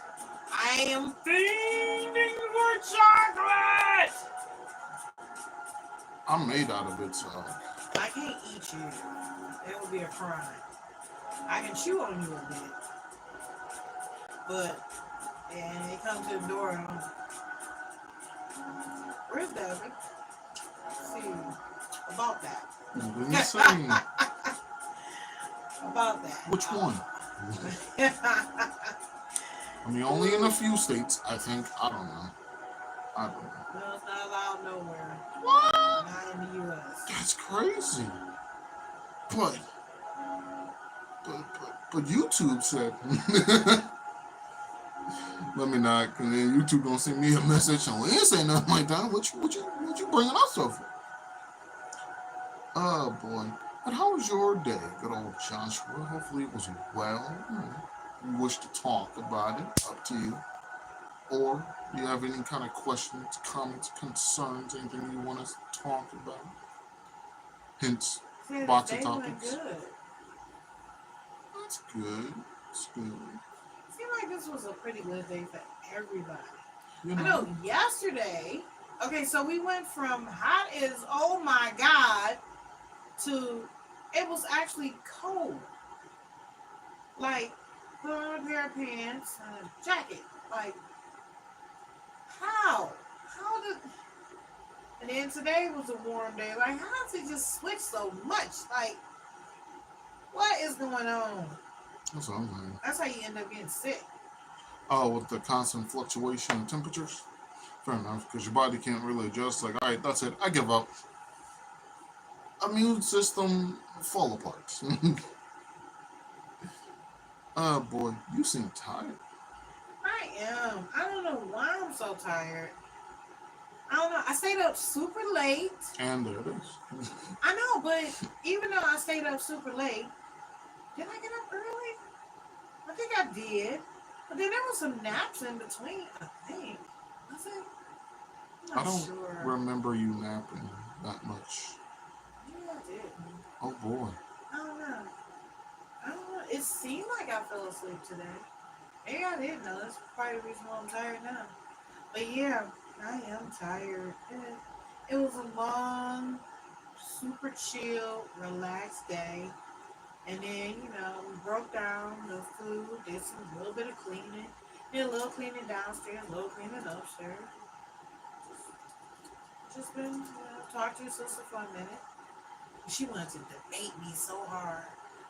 I am fiending for chocolate! I'm made out of it, so. I can't eat you. That would be a crime. I can chew on you a bit. But, and they come to the door and I'm, where's David? Let's see. About that. What are you saying? About that. Which one? I mean, only in a few states, I think. I don't know. No, it's not allowed nowhere. What? Not in the U.S. That's crazy. But YouTube said. Let me not, cause then YouTube don't send me a message and we ain't say nothing like that. What you bringing us up for? Oh boy. But how was your day, good old Joshua? Hopefully it was well. You wish to talk about it, up to you. Or do you have any kind of questions, comments, concerns, anything you want us to talk about? Hints, Said box of they went topics. good. That's good. That's good. Seemed like this was a pretty good day for everybody. You I know, know yesterday, okay, so we went from hot as oh my god to it was actually cold. Like, put on a pair of pants and a jacket. Like, how? How did. And then today was a warm day. Like, how does it just switch so much? Like, what is going on? that's what I'm saying. That's how you end up getting sick. Oh, with the constant fluctuation in temperatures? Fair enough, because your body can't really adjust. Like, all right, that's it. I give up. Immune system fall apart. Oh, boy. You seem tired. I am. I don't know why I'm so tired. I don't know. I stayed up super late. And there it is. I know, but even though I stayed up super late, did I get up early? I think I did. But then there was some naps in between, I think. Was it? I'm I not don't sure. remember you napping that much. Maybe I did. Oh, boy. I don't know. I don't know. It seemed like I fell asleep today. Maybe I didn't know. That's probably the reason why I'm tired now. But yeah, I am tired. It was a long, super chill, relaxed day. And then, we broke down the food, did some little bit of cleaning, did a little cleaning downstairs, a little cleaning upstairs. Just been, talk to your sister for a minute. She wanted to debate me so hard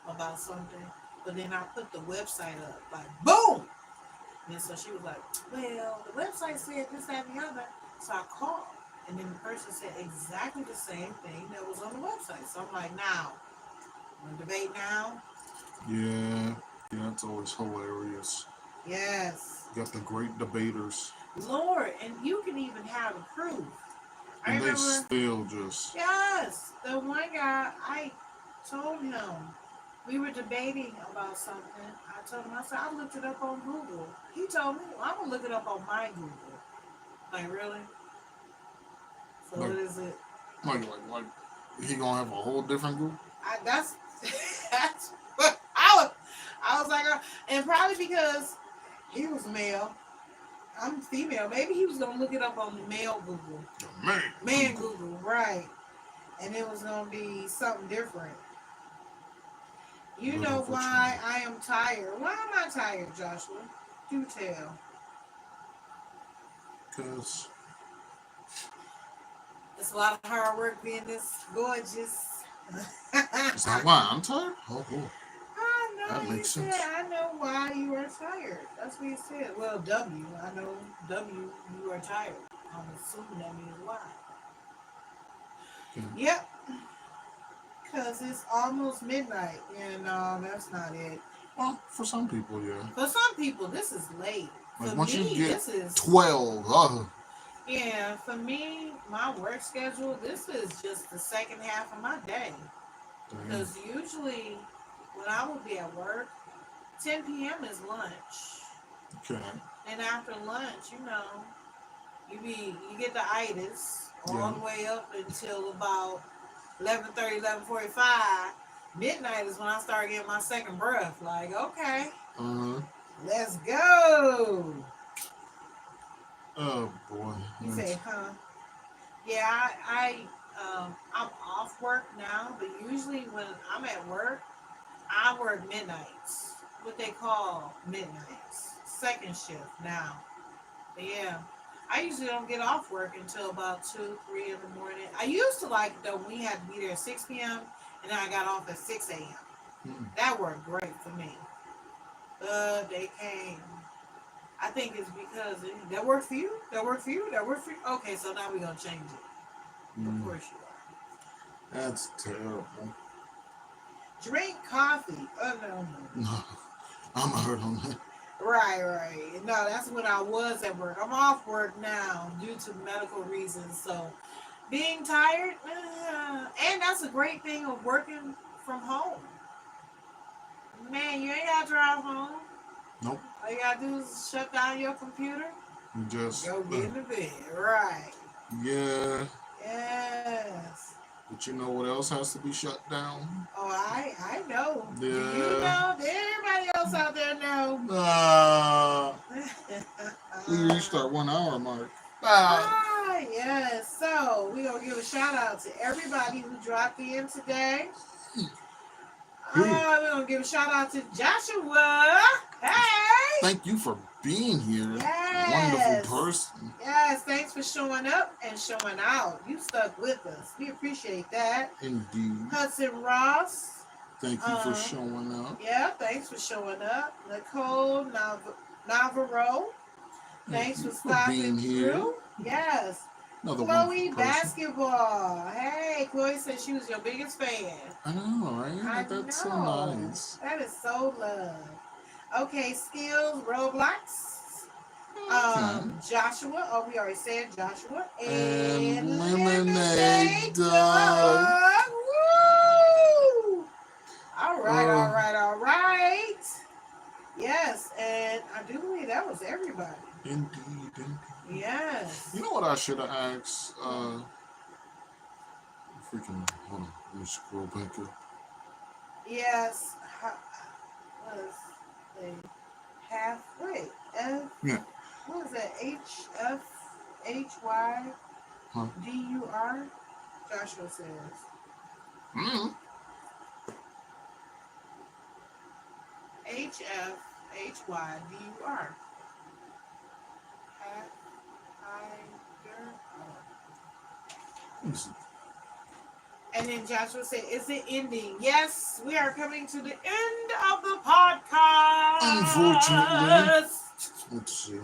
about something, but then I put the website up, like, boom! And so she was like, well, the website said this, that, and the other. So I called, and then the person said exactly the same thing that was on the website. So I'm like, now, want to debate now? Yeah, it's always hilarious. Yes. You got the great debaters. Lord, and you can even have a proof. I And they remember, still just. yes, the one guy, I told him, we were debating about something. I told him, I said, I looked it up on Google. He told me, well, I'm going to look it up on my Google. Like, really? So Like- what is it? Like, he gonna have a whole different group? That's what I was like, and probably because he was male, I'm female. Maybe he was gonna look it up on the male Google, The man Google, right? And it was gonna be something different. You Good know why unfortunate. I am tired? Why am I tired, Joshua? Do tell. because It's a lot of hard work being this gorgeous. is that why I'm tired? Oh, cool. I know That you makes said, sense. I know why you are tired. That's what you said. Well, I know W, you are tired. I'm assuming that means why. Okay. Yep, because it's almost midnight, and that's not it. Well, for some people, yeah. For some people, this is late. Like For once you me, get this is 12, yeah. For me, my work schedule, this is just the second half of my day. damn. Because usually, when I would be at work, 10 p.m. is lunch. Okay. And after lunch, you get the itis all the way up until about 11:30, 11:45. Midnight is when I start getting my second breath. Like, okay, Uh-huh. let's go. Oh boy. You say, huh? Yeah, I'm off work now, but usually when I'm at work, I work midnights. What they call midnights. Second shift now. But yeah. I usually don't get off work until about 2, 3 in the morning. I used to like it though when we had to be there at 6 p.m. and then I got off at 6 a.m. That worked great for me. They came. I think it's because that worked for you? That worked for you? That worked for you? Okay, so now we're going to change it. Of course you are. That's terrible. Drink coffee. Oh, no. No, I'm hurt on that. Right. No, that's when I was at work. I'm off work now due to medical reasons. So being tired, and that's a great thing of working from home. Man, you ain't got to drive home. Nope. All you got to do is shut down your computer. You just Go get in the bed. Right. Yeah. Yes. But you know what else has to be shut down? Oh, I know. Yeah. Do you know? Everybody else out there know. We reached our 1 hour mark. Yes. So we're going to give a shout out to everybody who dropped in today. We're going to give a shout out to Joshua. Hey. Thank you for being here. Yes. Wonderful person. Yes. Thanks for showing up and showing out. You stuck with us. We appreciate that. Indeed. Hudson Ross. Thank you for showing up. Yeah, thanks for showing up. Nicole Navarro. Thanks for stopping through. Yes. Another Chloe Basketball. Hey, Chloe said she was your biggest fan. I know, right? That's so nice. That is so love. Okay, Skills Roblox. Joshua. Oh, we already said Joshua. And Lemonade Dog. Woo! All right. Yes, and I do believe that was everybody. Indeed. Yes. You know what I should have asked? Hold on. Let me scroll back up. Yes. Let's see. Halfway. Yeah. What is that? HFHYDUR? Joshua says. HFHYDUR. And then Joshua said, is it ending? Yes, we are coming to the end of the podcast. Unfortunately. Let's see.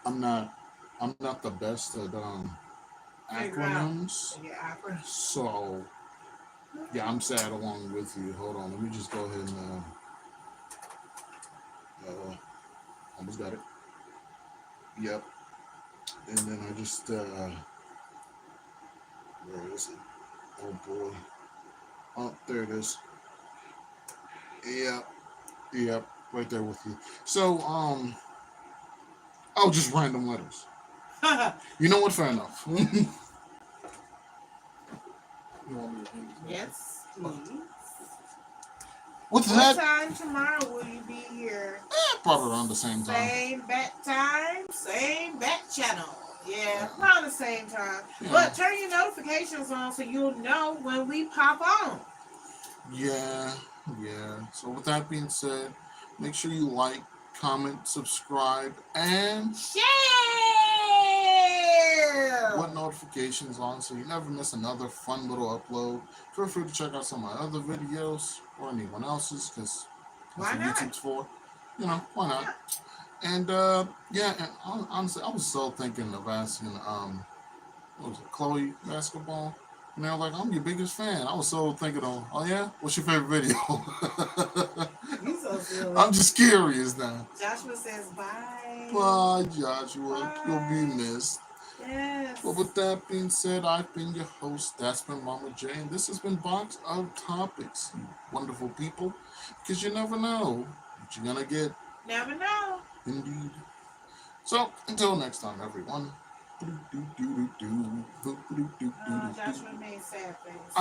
I'm not the best at acronyms. Yeah, acronyms. So yeah, I'm sad along with you. Hold on, let me just go ahead and almost got it. Yep. And then I just where is it? Oh boy. Oh, there it is. Yep, right there with you. So just random letters. You know what? Fair enough. You want me to hand this? Yes, please. What time tomorrow will you be here? Probably around the same time. Same bat time, same bat channel. Yeah, around the same time. Yeah. But turn your notifications on so you'll know when we pop on. Yeah. So with that being said, make sure you like, comment, subscribe, and Share. what notifications on so you never miss another fun little upload. Feel free to check out some of my other videos or anyone else's because that's Why what not? YouTube's for. Why not? Yeah. And yeah, and honestly, I was so thinking of asking what was it, Chloe basketball. And they're like, I'm your biggest fan. I was so thinking of, oh yeah, what's your favorite video? You so silly. I'm just curious now. Joshua says bye. Bye, Joshua. Bye. You'll be missed. Yes. Well, with that being said, I've been your host. That's been Mama J, and this has been Box of Topics. You wonderful people, because you never know what you're gonna get. Never know. Indeed. So until next time, everyone. Joshua made sad face.